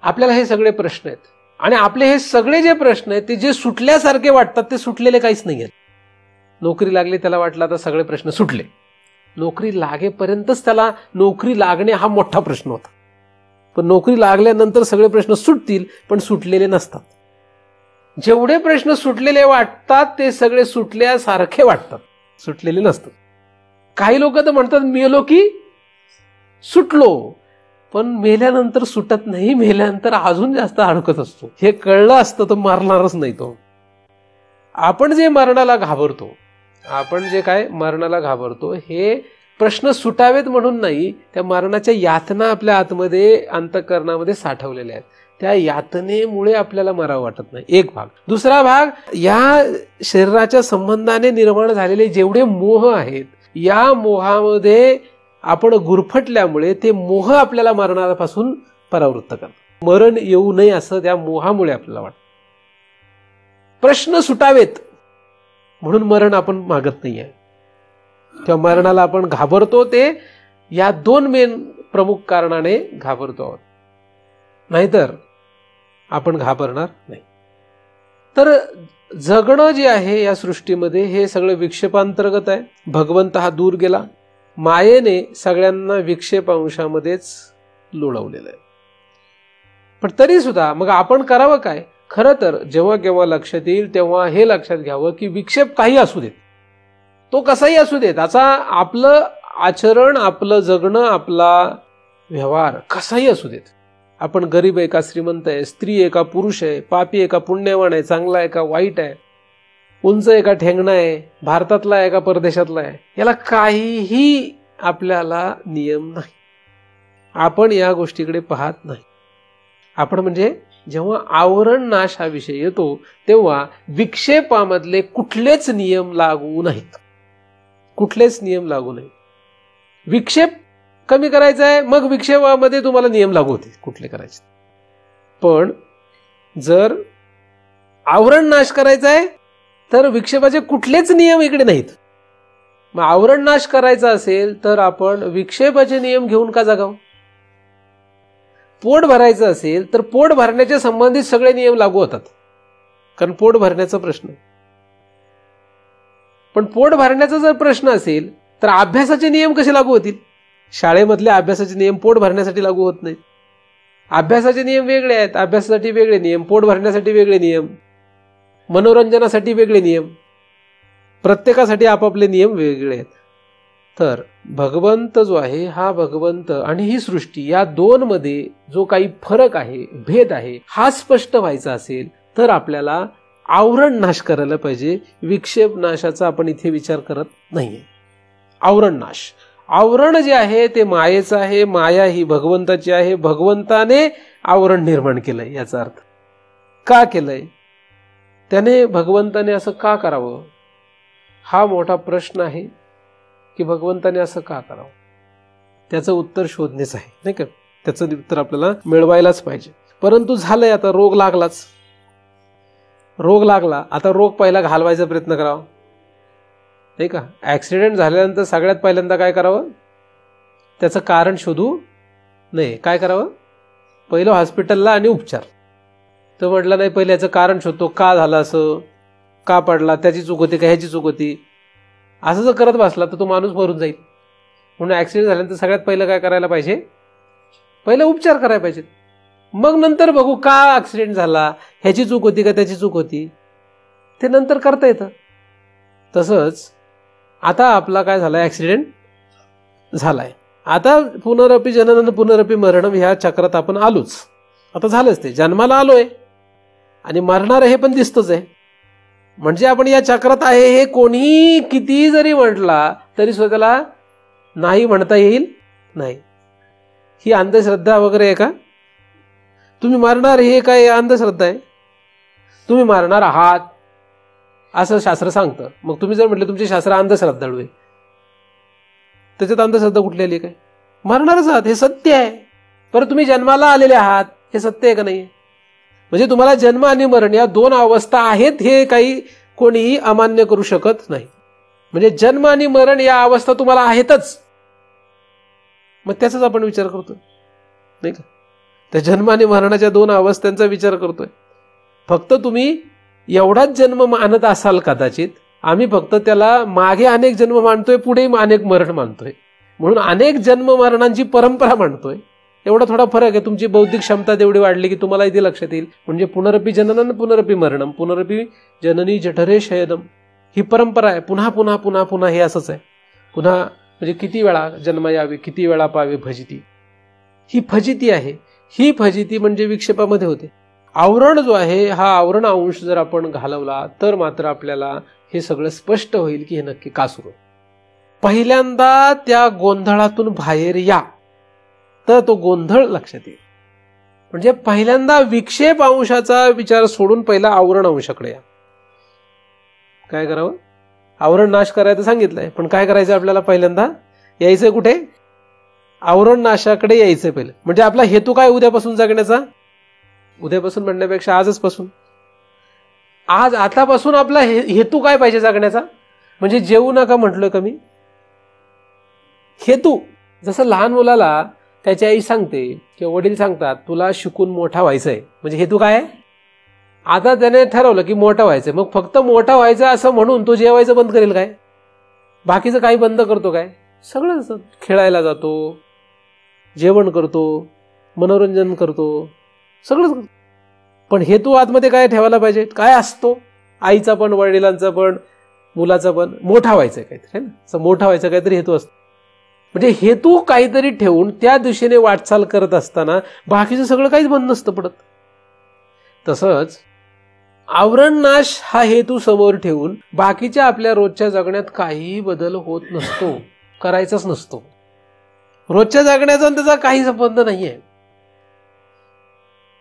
आपल्याला हे सगळे प्रश्न आहेत आणि आपले हे सगळे जे प्रश्न आहेत ते जे सुटल्यासारखे वाटतात ते सुटलेले काहीच नाही आहेत. नोकरी लागली त्याला वाटलं आता सगळे प्रश्न सुटले. नोकरी लागेपर्यंतच त्याला नोकरी लागणे हा मोठा प्रश्न होता. पण नोकरी लागल्यानंतर सगळे प्रश्न सुटतील पण सुटलेले नसतात. जेवढे प्रश्न सुटलेले वाटतात ते सगळे सुटल्यासारखे वाटतात, सुटलेले नसतात. काही लोक तर म्हणतात मेलो की सुटलो, पण मेल्यानंतर सुटत नाही. मेल्यानंतर अजून जास्त अडकत असतो. हे कळलं असतं तर मारणारच नाही तो. आपण जे मरणाला घाबरतो, आपण जे काय मरणाला घाबरतो हे प्रश्न सुटावेत म्हणून नाही, त्या मरणाच्या यातना आपल्या आतमध्ये अंतःकरणामध्ये साठवलेल्या आहेत. त्या यातनेमुळे आपल्याला मरावं वाटत नाही. एक भाग. दुसरा भाग, या शरीराच्या संबंधाने निर्माण झालेले जेवढे मोह आहेत या मोहामध्ये आपण गुरफटल्यामुळे ते मोह आपल्याला मरणापासून परावृत्त करतात. मरण येऊ नये असं त्या मोहामुळे आपल्याला वाटतं. प्रश्न सुटावेत म्हणून मरण आपण मागत नाहीये. तेव्हा मरणाला आपण घाबरतो ते या दोन मेन प्रमुख कारणाने घाबरतो आहोत, नाहीतर आपण घाबरणार नाही. तर जगणं जे आहे या सृष्टीमध्ये हे सगळं विक्षेपांतर्गत आहे. भगवंत हा दूर गेला, मायेने सगळ्यांना विक्षेपांशामध्येच लोळवलेलं आहे. पण तरी सुद्धा मग आपण करावं काय? खरं तर जेव्हा केव्हा लक्षात येईल तेव्हा हे लक्षात घ्यावं की विक्षेप काही असू देत, तो कसाही असू देत, आता आपलं आचरण, आपलं जगणं, आपला व्यवहार कसाही असू देत. आपण गरीब आहे का श्रीमंत आहे, स्त्री आहे का पुरुष आहे, पापी आहे का पुण्यवान आहे, चांगला आहे का वाईट आहे, उंच आहे का ठेंगणा आहे, भारतातला आहे का परदेशातला आहे, याला काहीही आपल्याला नियम नाही. आपण या गोष्टीकडे पाहत नाही. आपण म्हणजे जेव्हा आवरण नाश हा विषय येतो तेव्हा विक्षेपामधले कुठलेच नियम लागू नाहीत. कुठलेच नियम लागू नाहीत. विक्षेप कमी करायचा आहे, मग विक्षेपामध्ये तुम्हाला नियम लागू होते कुठले करायचे. पण जर आवरण नाश करायचा आहे तर विक्षेपाचे कुठलेच नियम इकडे नाहीत. मग आवरण नाश करायचा असेल तर आपण विक्षेपाचे नियम घेऊन का जगावं? पोट भरायचं असेल तर पोट भरण्याच्या संबंधित सगळे नियम लागू होतात, कारण पोट भरण्याचा प्रश्न. पण पोट भरण्याचा जर प्रश्न असेल तर अभ्यासाचे नियम कसे लागू होतील? शाळेमधले अभ्यासाचे नियम पोट भरण्यासाठी लागू होत नाहीत. अभ्यासाचे नियम वेगळे आहेत, अभ्यासासाठी वेगळे नियम, पोट भरण्यासाठी वेगळे नियम, मनोरंजनासाठी वेगळे नियम, प्रत्येकासाठी आपापले नियम वेगळे आहेत. तर भगवंत जो आहे हा भगवंत आणि ही सृष्टी या दोन मध्ये जो काही फरक आहे, भेद आहे, हा स्पष्ट व्हायचा असेल तर आपल्याला आवरण नाश करायला पाहिजे. विक्षेप नाशाचा आपण इथे विचार करत नाहीये. आवरण नाश, आवरण जे आहे ते मायेचं आहे, माया ही भगवंताची आहे. भगवंताने आवरण निर्माण केलंय. याचा अर्थ का केलंय, त्याने भगवंताने असं का करावं, हा मोठा प्रश्न आहे की भगवंताने असं का करावं. त्याचं उत्तर शोधणेच आहे, नाही का? त्याचं उत्तर आपल्याला मिळवायलाच पाहिजे. परंतु झालंय, आता रोग लागलाच. रोग लागला, आता रोग पहिला घालवायचा प्रयत्न करावा, नाही का? ऍक्सिडेंट झाल्यानंतर सगळ्यात पहिल्यांदा काय करावं, त्याचं कारण शोधू नये. काय करावं? पहिलं हॉस्पिटलला आणि उपचार. तो म्हटलं नाही, पहिले याचं कारण शोधतो, का झालं असं, का पडला, त्याची चूक होती का ह्याची चूक होती. असं जर करत बसला तर तो माणूस मरून जाईल. म्हणून ॲक्सिडेंट झाल्यानंतर सगळ्यात पहिलं काय करायला पाहिजे, पहिलं उपचार करायला पाहिजे. मग नंतर बघू का ॲक्सिडेंट झाला, ह्याची चूक होती का त्याची चूक होती, ते नंतर करता येतं. तसंच आता आपला काय झालाय, ॲक्सिडेंट झालाय. आता पुनरपी जनन पुनरपी मरणम ह्या चक्रात आपण आलोच. आता झालंच, ते जन्माला आलोय आणि मरणार हे पण दिसतच आहे. म्हणजे आपण या चक्रात आहे हे कोणीही किती जरी म्हटला तरी स्वतःला नाही म्हणता येईल नाही. ही अंधश्रद्धा वगैरे आहे का? तुम्ही मरणार हे काय अंधश्रद्धा आहे? तुम्ही मरणार आहात असं शास्त्र सांगतं. मग तुम्ही जर म्हटलं तुमचे शास्त्र अंधश्रद्धाळू आहे, त्याच्यात अंधश्रद्धा कुठली आली काय? मरणारच आहात हे सत्य आहे. परंतु तुम्ही जन्माला आलेले आहात हे सत्य आहे का नाही? म्हणजे तुम्हाला जन्म आणि मरण या दोन अवस्था आहेत हे काही कोणीही अमान्य करू शकत नाही. म्हणजे जन्म आणि मरण या अवस्था तुम्हाला आहेतच. मग त्याचाच आपण विचार करतोय नाही का? त्या जन्म आणि मरणाच्या दोन अवस्थांचा विचार करतोय. फक्त तुम्ही एवढाच जन्म मानत असाल कदाचित, आम्ही फक्त त्याला मागे अनेक जन्म मानतोय, पुढे अनेक मरण मानतोय, म्हणून अनेक जन्म मरणांची परंपरा मानतोय. एवढा थोडा फरक आहे. तुमची बौद्धिक क्षमता तेवढी वाढली की तुम्हाला इथे लक्षात येईल. म्हणजे पुनरपी जननम पुनरपी मरणम पुनरपी जननी जठरे शयनम ही परंपरा आहे. पुन्हा पुन्हा पुन्हा पुन्हा हे असंच आहे. पुन्हा म्हणजे किती वेळा जन्म यावे, किती वेळा पावे फजिती, ही फजिती आहे. ही फजिती म्हणजे विक्षेपामध्ये होते. आवरण जो आहे हा आवरण अंश जर आपण घालवला तर मात्र आपल्याला हे सगळं स्पष्ट होईल की हे नक्की का सुरू. पहिल्यांदा त्या गोंधळातून बाहेर या तर तो गोंधळ लक्षात येईल. म्हणजे पहिल्यांदा विक्षेप अंशाचा विचार सोडून पहिला आवरण अंशाकडे या. काय करावं? आवरण नाश करायचं सांगितलंय, पण काय करायचं आपल्याला? पहिल्यांदा यायचंय कुठे? आवरण नाशाकडे यायचंय पहिलं. म्हणजे आपला हेतू काय उद्यापासून जगण्याचा? उद्यापासून म्हणण्यापेक्षा आजच पासून, आज आतापासून आपला हेतू काय पाहिजे जगण्याचा? म्हणजे जेवू नका म्हटलं कमी हेतू. जसं लहान मुलाला त्याची आई सांगते किंवा वडील सांगतात तुला शिकून मोठा व्हायचंय, म्हणजे हेतू काय आहे? आता त्याने ठरवलं की मोठा व्हायचंय, मग फक्त मोठा व्हायचं असं म्हणून तो जेवायचं बंद करेल काय? बाकीचं काही बंद करतो काय? सगळं खेळायला जातो, जेवण करतो, मनोरंजन करतो, सगळं. पण हेतू आतमध्ये काय ठेवायला पाहिजे? काय असतो? आईचा पण, वडिलांचा पण, मुलाचा पण मोठा व्हायचंय काहीतरी, ना मोठा व्हायचा काहीतरी हेतू असतो. म्हणजे हेतू काहीतरी ठेवून त्या दिशेने वाटचाल करत असताना बाकीचं सगळं काहीच बंद नसतं पडत. तसंच आवरण नाश हा हेतू समोर ठेवून बाकीच्या आपल्या रोजच्या जगण्यात काही बदल होत नसतो, करायचाच नसतो. रोजच्या जगण्याचा त्याचा काही संबंध नाहीये.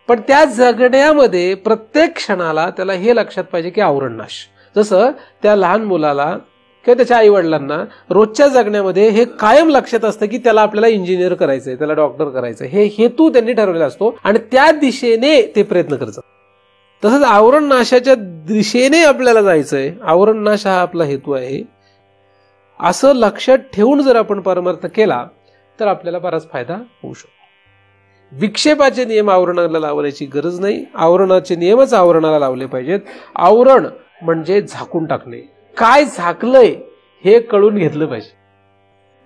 पण त्या जगण्यामध्ये प्रत्येक क्षणाला त्याला हे लक्षात पाहिजे की आवरण नाश. जसं त्या लहान मुलाला किंवा त्याच्या आई वडिलांना रोजच्या जगण्यामध्ये हे कायम लक्षात असतं की त्याला आपल्याला इंजिनियर करायचंय, त्याला डॉक्टर करायचंय, हे हेतू त्यांनी ठरवलेला असतो आणि त्या दिशेने ते प्रयत्न करतात. तसंच आवरण नाशाच्या दिशेने आपल्याला जायचंय, आवरण नाश हा आपला हेतू आहे, असं लक्षात ठेवून जर आपण परमार्थ केला तर आपल्याला बराच फायदा होऊ शकतो. विक्षेपाचे नियम आवरणाला लावण्याची गरज नाही. आवरणाचे नियमच आवरणाला लावले पाहिजेत. आवरण म्हणजे झाकून टाकणे. काय झाकलंय हे कळून घेतलं पाहिजे.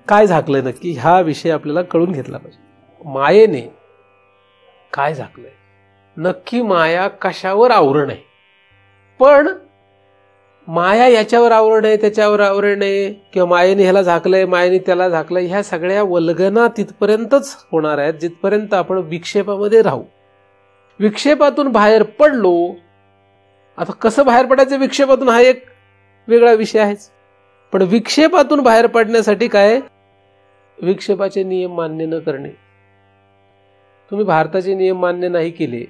काय झाकलंय नक्की हा विषय आपल्याला कळून घेतला पाहिजे. मायेने काय झाकलंय, नक्की माया कशावर आवरण आहे. पण माया याच्यावर आवरण आहे, त्याच्यावर आवरण आहे, किंवा मायेने ह्याला झाकलंय, मायेने त्याला झाकलंय, ह्या सगळ्या वल्गना तिथपर्यंतच होणार आहेत जिथपर्यंत आपण विक्षेपामध्ये राहू. विक्षेपातून बाहेर पडलो, आता कसं बाहेर पडायचं विक्षेपातून हा एक वेगळा विषय आहेच. पण विक्षेपातून बाहेर पडण्यासाठी काय? विक्षेपाचे नियम मान्य न करणे. तुम्ही भारताचे नियम मान्य नाही केले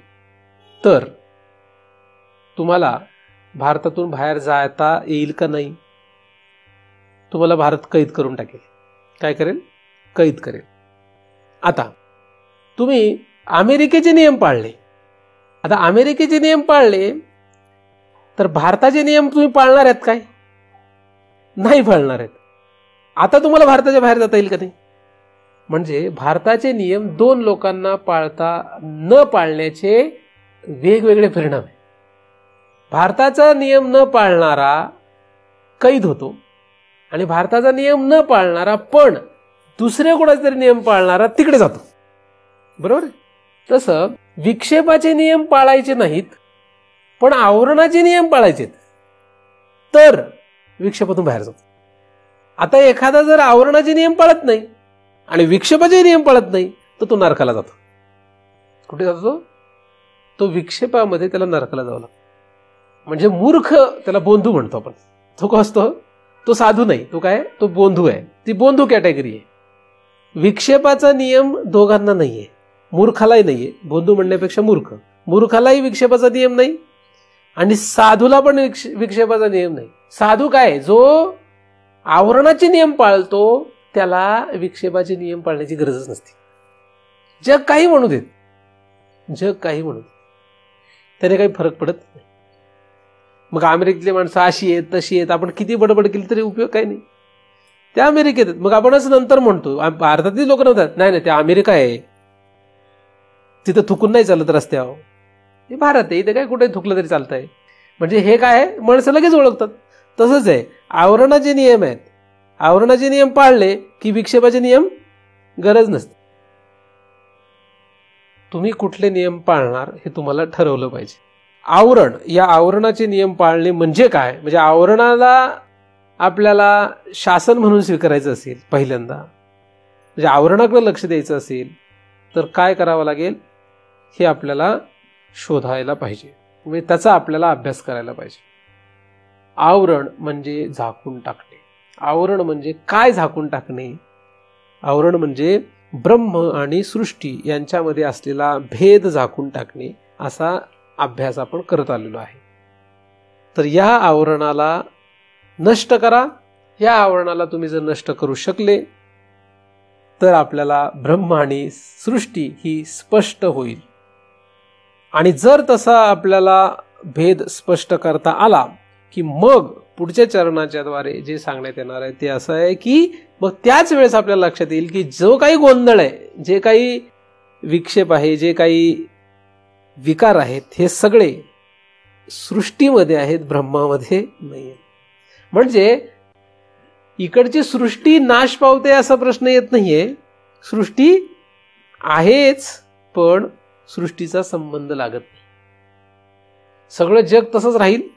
तर तुम्हाला भारतातून बाहेर जाता येईल का नाही? तुम्हाला भारत कैद करून टाकेल. काय करेल? कैद करेल. आता तुम्ही अमेरिकेचे नियम पाळले, आता अमेरिकेचे नियम पाळले तर भारताचे नियम तुम्ही पाळणार आहेत काय? नाही पाळणार आहेत. आता तुम्हाला भारताच्या बाहेर जाता येईल का नाही? म्हणजे भारताचे नियम दोन लोकांना पाळता न पाळण्याचे वेगवेगळे परिणाम आहेत. भारताचा नियम न पाळणारा कैद होतो आणि भारताचा नियम न पाळणारा पण दुसरे कोणाचे तरी नियम पाळणारा तिकडे जातो. बरोबर. तसं विक्षेपाचे नियम पाळायचे नाहीत पण आवरणाचे नियम पाळायचे तर विक्षेपातून बाहेर जातो. आता एखादा जर आवरणाचे नियम पाळत नाही आणि विक्षेपाचे नियम पाळत नाही तर तो नरकाला जातो. कुठे जातो तो विक्षेपामध्ये त्याला नरकाला जावं लागतं. म्हणजे मूर्ख त्याला बोंधू म्हणतो आपण. तो का असतो तो साधू नाही, तो काय तो बोंधू आहे. ती बोंधू कॅटेगरी आहे. विक्षेपाचा नियम दोघांना नाहीये, मूर्खालाही नाहीये. बोंधू म्हणण्यापेक्षा मूर्ख. मूर्खालाही विक्षेपाचा नियम नाही आणि साधूला पण विक्षेपाचा नियम नाही. साधू काय जो आवरणाचे नियम पाळतो त्याला विक्षेपाचे नियम पाळण्याची गरजच नसते. जग काही म्हणू देत, जग काही म्हणू देत, त्याने काही फरक पडत नाही. मग अमेरिकेतली माणसं अशी आहेत तशी आहेत, आपण किती बडबड केली तरी उपयोग काही नाही. त्या अमेरिकेत आहेत. मग आपण असं नंतर म्हणतो भारतातली लोक नव्हतात, नाही नाही ते अमेरिका आहे, तिथं थुकून नाही चालत रस्त्यावर. हे भारत आहे, इथे काय कुठे थुकलं तरी चालतंय. म्हणजे हे काय माणसं लगेच ओळखतात. तसंच आहे आवरणाचे नियम आहेत. आवरणाचे नियम पाळले की विक्षेपाचे नियम गरज नसते. तुम्ही कुठले नियम पाळणार हे तुम्हाला ठरवलं पाहिजे. आवरण, या आवरणाचे नियम पाळणे म्हणजे काय? म्हणजे आवरणाला आपल्याला शासन म्हणून स्वीकारायचं असेल पहिल्यांदा, म्हणजे आवरणाकडे लक्ष द्यायचं असेल तर काय करावं लागेल हे आपल्याला शोधायला पाहिजे. म्हणजे त्याचा आपल्याला अभ्यास करायला पाहिजे. आवरण म्हणजे झाकून टाकणे. आवरण म्हणजे काय झाकून टाकणे? आवरण म्हणजे ब्रह्म आणि सृष्टी यांच्यामध्ये असलेला भेद झाकून टाकणे, असा अभ्यास आपण करत आलेलो आहे. तर या आवरणाला नष्ट करा. या आवरणाला तुम्ही जर नष्ट करू शकले तर आपल्याला ब्रह्म आणि सृष्टी ही स्पष्ट होईल. आणि जर तसा आपल्याला भेद स्पष्ट करता आला की मग पुढच्या चरणाच्या द्वारे जे सांगण्यात येणार आहे ते असं आहे की मग त्याच वेळेस आपल्याला लक्षात येईल की जो काही गोंधळ आहे, जे काही विक्षेप आहे, जे काही विकार आहेत, हे सगळे सृष्टीमध्ये आहेत, ब्रह्मामध्ये नाही. म्हणजे इकडची सृष्टी नाश पावते असा प्रश्न येत नाहीये. सृष्टी आहेच पण सृष्टीचा संबंध लागत नाही. सगळं जग तसंच राहील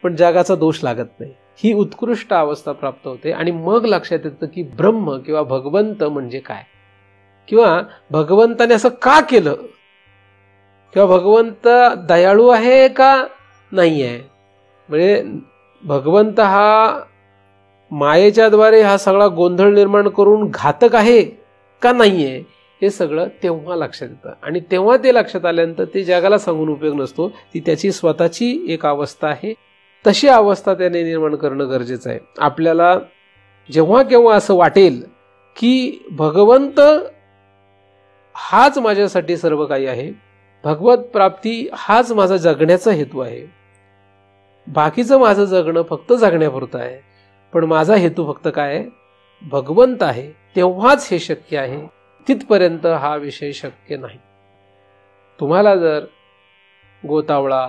पण जगाचा दोष लागत नाही. ही उत्कृष्ट अवस्था प्राप्त होते आणि मग लक्षात येतं की ब्रह्म किंवा भगवंत म्हणजे काय, किंवा भगवंताने असं का केलं, किंवा भगवंत दयाळू आहे का नाही आहे. म्हणजे भगवंत हा मायेच्या द्वारे हा सगळा गोंधळ निर्माण करून घातक आहे का नाहीये, हे सगळं तेव्हा लक्षात येतं. आणि तेव्हा ते लक्षात आल्यानंतर ते जगाला सांगून उपयोग नसतो. ती त्याची स्वतःची एक अवस्था आहे. तशी अवस्था त्याने निर्माण करणं गरजेचं आहे. आपल्याला जेव्हा केव्हा असं वाटेल की भगवंत हाच माझ्यासाठी सर्व काही आहे, भगवत प्राप्ती हाच माझा जगण्याचा हेतू आहे, बाकीचं माझं जगणं फक्त जगण्यापुरतं आहे, पण माझा हेतू फक्त काय आहे, भगवंत आहे, तेव्हाच हे शक्य आहे. तिथपर्यंत हा विषय शक्य नाही. तुम्हाला जर गोतावळा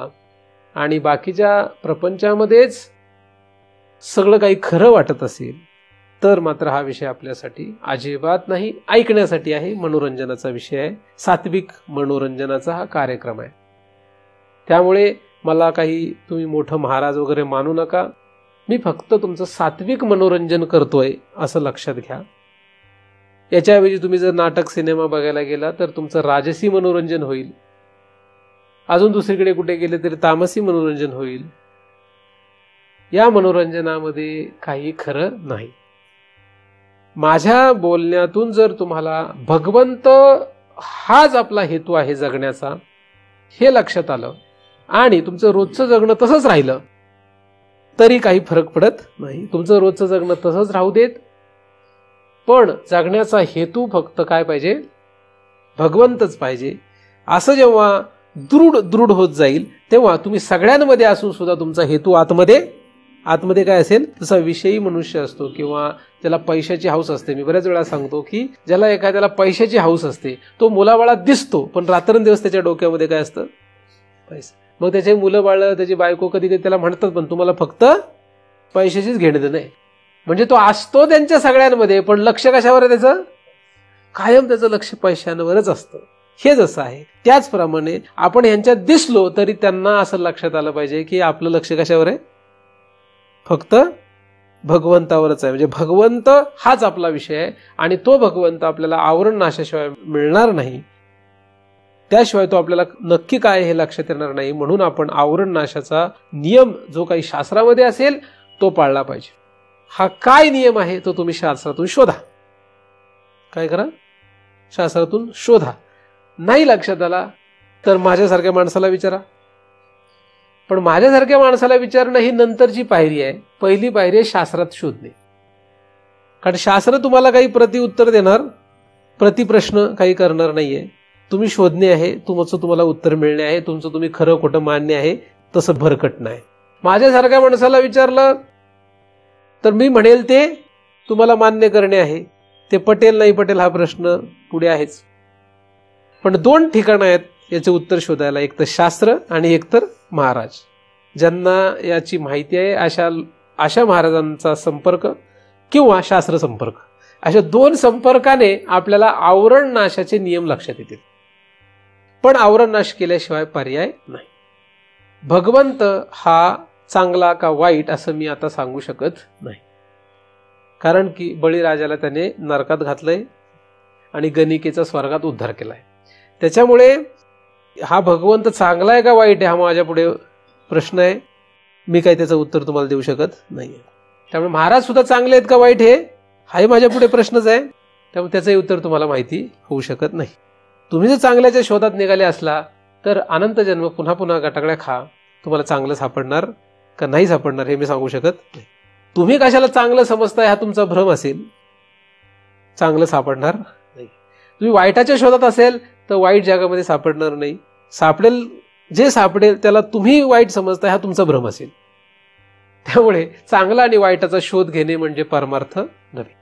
आणि बाकीच्या प्रपंचामध्येच सगळं काही खरं वाटत असेल तर मात्र हा विषय आपल्यासाठी अजिबात नाही. ऐकण्यासाठी आहे, मनोरंजनाचा विषय आहे, सात्विक मनोरंजनाचा हा कार्यक्रम आहे. त्यामुळे मला काही तुम्ही मोठं महाराज वगैरे मानू नका. मी फक्त तुमचं सात्विक मनोरंजन करतोय असं लक्षात घ्या. याच्याऐवजी तुम्ही जर नाटक सिनेमा बघायला गेला तर तुमचं राजसी मनोरंजन होईल. अजून दुसरीकडे कुठे गेले तरी तामसी मनोरंजन होईल. या मनोरंजनामध्ये काही खरं नाही. माझ्या बोलण्यातून जर तुम्हाला भगवंत हाच आपला हेतू आहे जगण्याचा हे लक्षात आलं आणि तुमचं रोजचं जगणं तसंच राहिलं तरी काही फरक पडत नाही. तुमचं रोजचं जगणं तसंच राहू देत, पण जगण्याचा हेतू फक्त काय पाहिजे, भगवंतच पाहिजे. असं जेव्हा दृढ होत जाईल तेव्हा तुम्ही सगळ्यांमध्ये असून सुद्धा तुमचा हेतू आतमध्ये काय असेल, तसा विषयी मनुष्य असतो किंवा ज्याला पैशाची हौस असते. मी बऱ्याच वेळा सांगतो की ज्याला एखाद्याला पैशाची हौस असते तो मुलाबाळात दिसतो पण रात्रंदिवस त्याच्या डोक्यामध्ये काय असतं, पैसा. मग त्याचे मुलं बाळ, त्याची बायको कधी कधी त्याला म्हणतात पण तुम्हाला फक्त पैशाचीच घेणं देणं आहे, म्हणजे तो असतो त्यांच्या सगळ्यांमध्ये, पण लक्ष कशावर आहे त्याचं? कायम त्याचं लक्ष पैशांवरच असतं. हे जसं आहे त्याचप्रमाणे आपण यांच्यात दिसलो तरी त्यांना असं लक्षात आलं पाहिजे की आपलं लक्ष कशावर आहे? फक्त भगवंतावरच आहे. म्हणजे भगवंत हाच आपला विषय आहे आणि तो भगवंत आपल्याला आवरण नाशाशिवाय मिळणार नाही, त्याशिवाय तो आपल्याला नक्की काय हे लक्षात येणार नाही. म्हणून आपण आवरण नाशाचा नियम जो काही शास्त्रामध्ये असेल तो पाळला पाहिजे. हा काय नियम आहे तो तुम्ही शास्त्रातून शोधा. काय करा? शास्त्रातून शोधा. नाही लक्षात आला तर माझ्यासारख्या माणसाला विचारा. पण माझ्यासारख्या माणसाला विचारणं ही नंतरची पायरी आहे. पहिली पायरी आहे शास्त्रात शोधणे. कारण शास्त्र तुम्हाला काही प्रतिउत्तर देणार, प्रतिप्रश्न काही करणार नाहीये. तुम्ही शोधणे आहे, तुमचं तुम्हाला उत्तर मिळणे आहे, तुमचं तुम्ही खरं खोटं मान्य आहे तसं भरकटणं आहे. माझ्यासारख्या माणसाला विचारलं तर मी म्हणेल ते तुम्हाला मान्य करणे आहे. ते पटेल नाही पटेल हा प्रश्न पुढे आहेच. पण दोन ठिकाणं आहेत याचे उत्तर शोधायला, एक तर शास्त्र आणि एक तर महाराज. ज्यांना याची माहिती आहे अशा महाराजांचा संपर्क किंवा शास्त्र संपर्क, अशा दोन संपर्काने आपल्याला आवरण नाशाचे नियम लक्षात येतील. पण आवरण नाश केल्याशिवाय पर्याय नाही. भगवंत हा चांगला का वाईट असं मी आता सांगू शकत नाही. कारण की बळीराजाला त्याने नरकात घातलंय आणि गणिकेचा स्वर्गात उद्धार केलाय. त्याच्यामुळे हा भगवंत चांगला आहे का वाईट आहे हा माझ्या पुढे प्रश्न आहे. मी काही त्याचं उत्तर तुम्हाला देऊ शकत नाहीये. त्यामुळे महाराज सुद्धा चांगले आहेत का वाईट हे हाही माझ्या पुढे प्रश्नच आहे. त्यामुळे त्याचंही उत्तर तुम्हाला माहिती होऊ शकत नाही. तुम्ही जर चांगल्याच्या शोधात निघाले असला तर अनंत जन्म पुन्हा पुन्हा गटाकड्या खा, तुम्हाला चांगलं सापडणार का नाही सापडणार हे मी सांगू शकत नाही. तुम्ही कशाला चांगलं समजताय हा तुमचा भ्रम असेल, चांगलं सापडणार नाही. तुम्ही वाईटाच्या शोधात असेल तर वाईट जगामध्ये सापडणार नाही. सापडेल जे सापडेल त्याला तुम्ही वाईट समजताय हा तुमचा भ्रम असेल. त्यामुळे चांगला आणि वाईटाचा शोध घेणे म्हणजे परमार्थ नव्हे.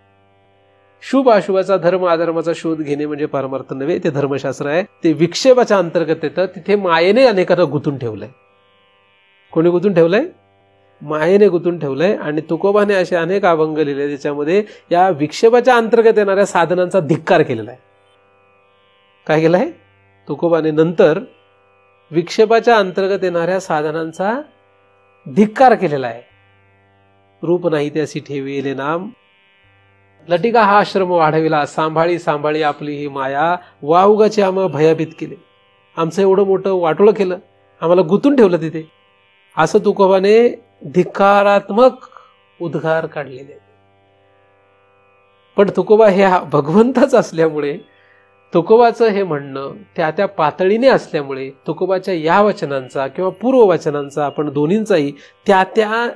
शुभ अशुभाचा, धर्म अधर्माचा शोध घेणे म्हणजे परमार्थ नव्हे. ते धर्मशास्त्र आहे. ते विक्षेपाच्या अंतर्गत येतं. तिथे मायेने अनेकांना गुंतून ठेवलंय. कोणी गुंतून ठेवलंय? मायेने गुंतून ठेवलंय. आणि तुकोबाने असे अनेक अभंग लिहिले ज्याच्यामध्ये या विक्षेपाच्या अंतर्गत येणाऱ्या साधनांचा धिक्कार केलेला आहे. काय केलं आहे तुकोबाने? नंतर विक्षेपाच्या अंतर्गत येणाऱ्या साधनांचा धिक्कार केलेला आहे. रूप नाही त्यासी ठेविले नाम, लटिका हा आश्रम वाढविला, सांभाळी सांभाळी आपली ही माया, वाहुगाचे आम्हा भयभीत केले. आमचं एवढं मोठं वाटोळं केलं, आम्हाला गुंतून ठेवलं तिथे, असं तुकोबाने धिक्कारात्मक उद्गार काढलेले. पण तुकोबा हे भगवंतच असल्यामुळे तुकोबाचं हे म्हणणं त्या त्या पातळीने असल्यामुळे तुकोबाच्या या वचनांचा किंवा पूर्ववचनांचा आपण दोन्हींचाही त्या त्या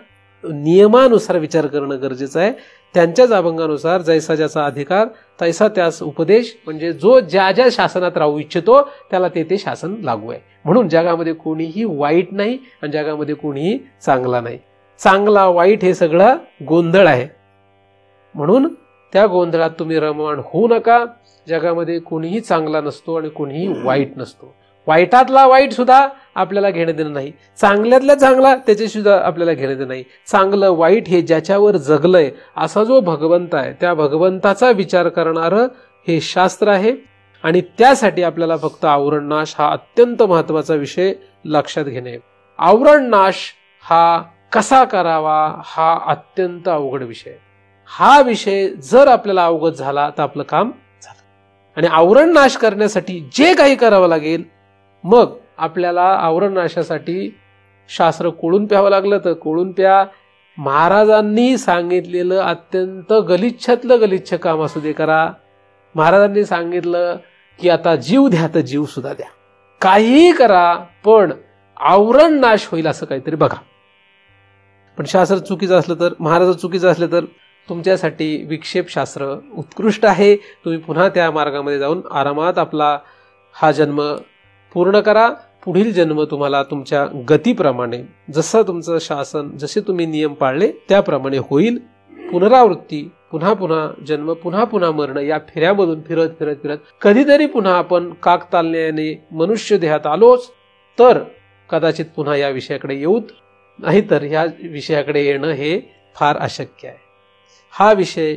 नियमानुसार विचार करणं गरजेचं आहे. त्यांच्याच अभंगानुसार जैसा ज्याचा अधिकार तैसा त्यास उपदेश, म्हणजे जो ज्या ज्या शासनात राहू इच्छितो त्याला ते शासन लागू आहे. म्हणून जगामध्ये कोणीही वाईट नाही आणि जगामध्ये कोणीही चांगला नाही. चांगला वाईट हे सगळं गोंधळ आहे. म्हणून त्या गोंधळात तुम्ही रममाण होऊ नका. जगामध्ये कोणीही चांगला नसतो आणि कोणीही वाईट नसतो. वाईटातला वाईट सुद्धा आपल्याला घेणं देणं नाही, चांगल्यातला चांगला त्याचे सुद्धा आपल्याला घेणं देणं नाही. चांगलं वाईट हे ज्याच्यावर जगलंय असा जो भगवंत आहे त्या भगवंताचा विचार करणारं हे शास्त्र आहे. आणि त्यासाठी आपल्याला फक्त आवरण नाश हा अत्यंत महत्वाचा विषय लक्षात घेणे. आवरण नाश हा कसा करावा हा अत्यंत अवघड विषय. हा विषय जर आपल्याला अवगत झाला तर आपलं काम झालं. आणि आवरण नाश करण्यासाठी जे काही करावं लागेल, मग आपल्याला आवरण नाशासाठी शास्त्र कोळून प्यावं लागलं तर कोळून प्या. महाराजांनी सांगितलेलं अत्यंत गलिच्छातलं गलिच्छ काम असू दे करा. महाराजांनी सांगितलं की आता जीव द्या तर जीव सुद्धा द्या, काहीही करा, पण आवरण नाश होईल असं काहीतरी बघा. पण शास्त्र चुकीचं असलं तर, महाराज चुकीचं असलं तर तुमच्यासाठी विक्षेप शास्त्र उत्कृष्ट आहे. तुम्ही पुन्हा त्या मार्गामध्ये जाऊन आरामात आपला हा जन्म पूर्ण करा. पुढील जन्म तुम्हाला तुमच्या गतीप्रमाणे, जसं तुमचं शासन, जसे तुम्ही नियम पाळले त्याप्रमाणे होईल. पुनरावृत्ती, पुन्हा पुन्हा जन्म, पुन्हा पुन्हा मरण, या फेऱ्यामधून फिरत फिरत फिरत कधीतरी पुन्हा आपण काकताल्ल्याने मनुष्य देहात आलोच तर कदाचित पुन्हा या विषयाकडे येऊत, नाहीतर ह्या विषयाकडे येणं हे फार अशक्य आहे. हा विषय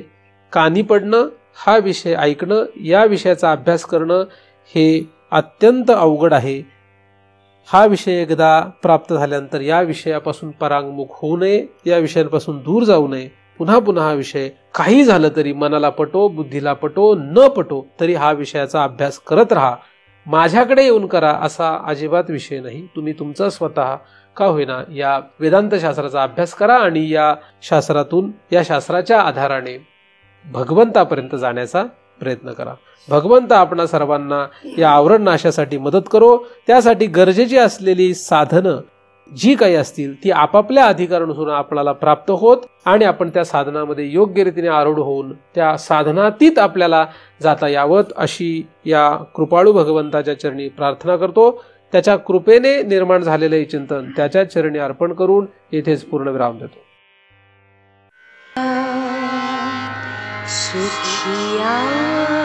कानी पडणं, हा विषय ऐकणं, या विषयाचा अभ्यास करणं हे अत्यंत अवघड आहे. हा विषय एकदा प्राप्त झाल्यानंतर या विषयापासून परांगमुख होऊ नये, या विषयांपासून दूर जाऊ नये. पुन्हा पुन्हा हा विषय काही झालं तरी मनाला पटो, बुद्धीला पटो, न पटो तरी हा विषयाचा अभ्यास करत राहा. माझ्याकडे येऊन करा असा अजिबात विषय नाही. तुम्ही तुमचा स्वतः का होईना या वेदांत शास्त्राचा अभ्यास करा आणि या शास्त्रातून, या शास्त्राच्या आधाराने भगवंतापर्यंत जाण्याचा प्रयत्न करा. भगवंत आपणा सर्वांना या आवरण नाशासाठी मदत करो. त्यासाठी गरजेची असलेली साधनं जी काही असतील ती आपापल्या अधिकारानुसार आपल्याला प्राप्त होत आणि आपण त्या साधनामध्ये योग्य रीतीने आरूढ होऊन त्या साधनातीत आपल्याला जाता यावत अशी या कृपाळू भगवंताच्या चरणी प्रार्थना करतो. त्याच्या कृपेने निर्माण झालेले चिंतन त्याच्या चरणी अर्पण करून येथेच पूर्णविराम देतो. सुखिया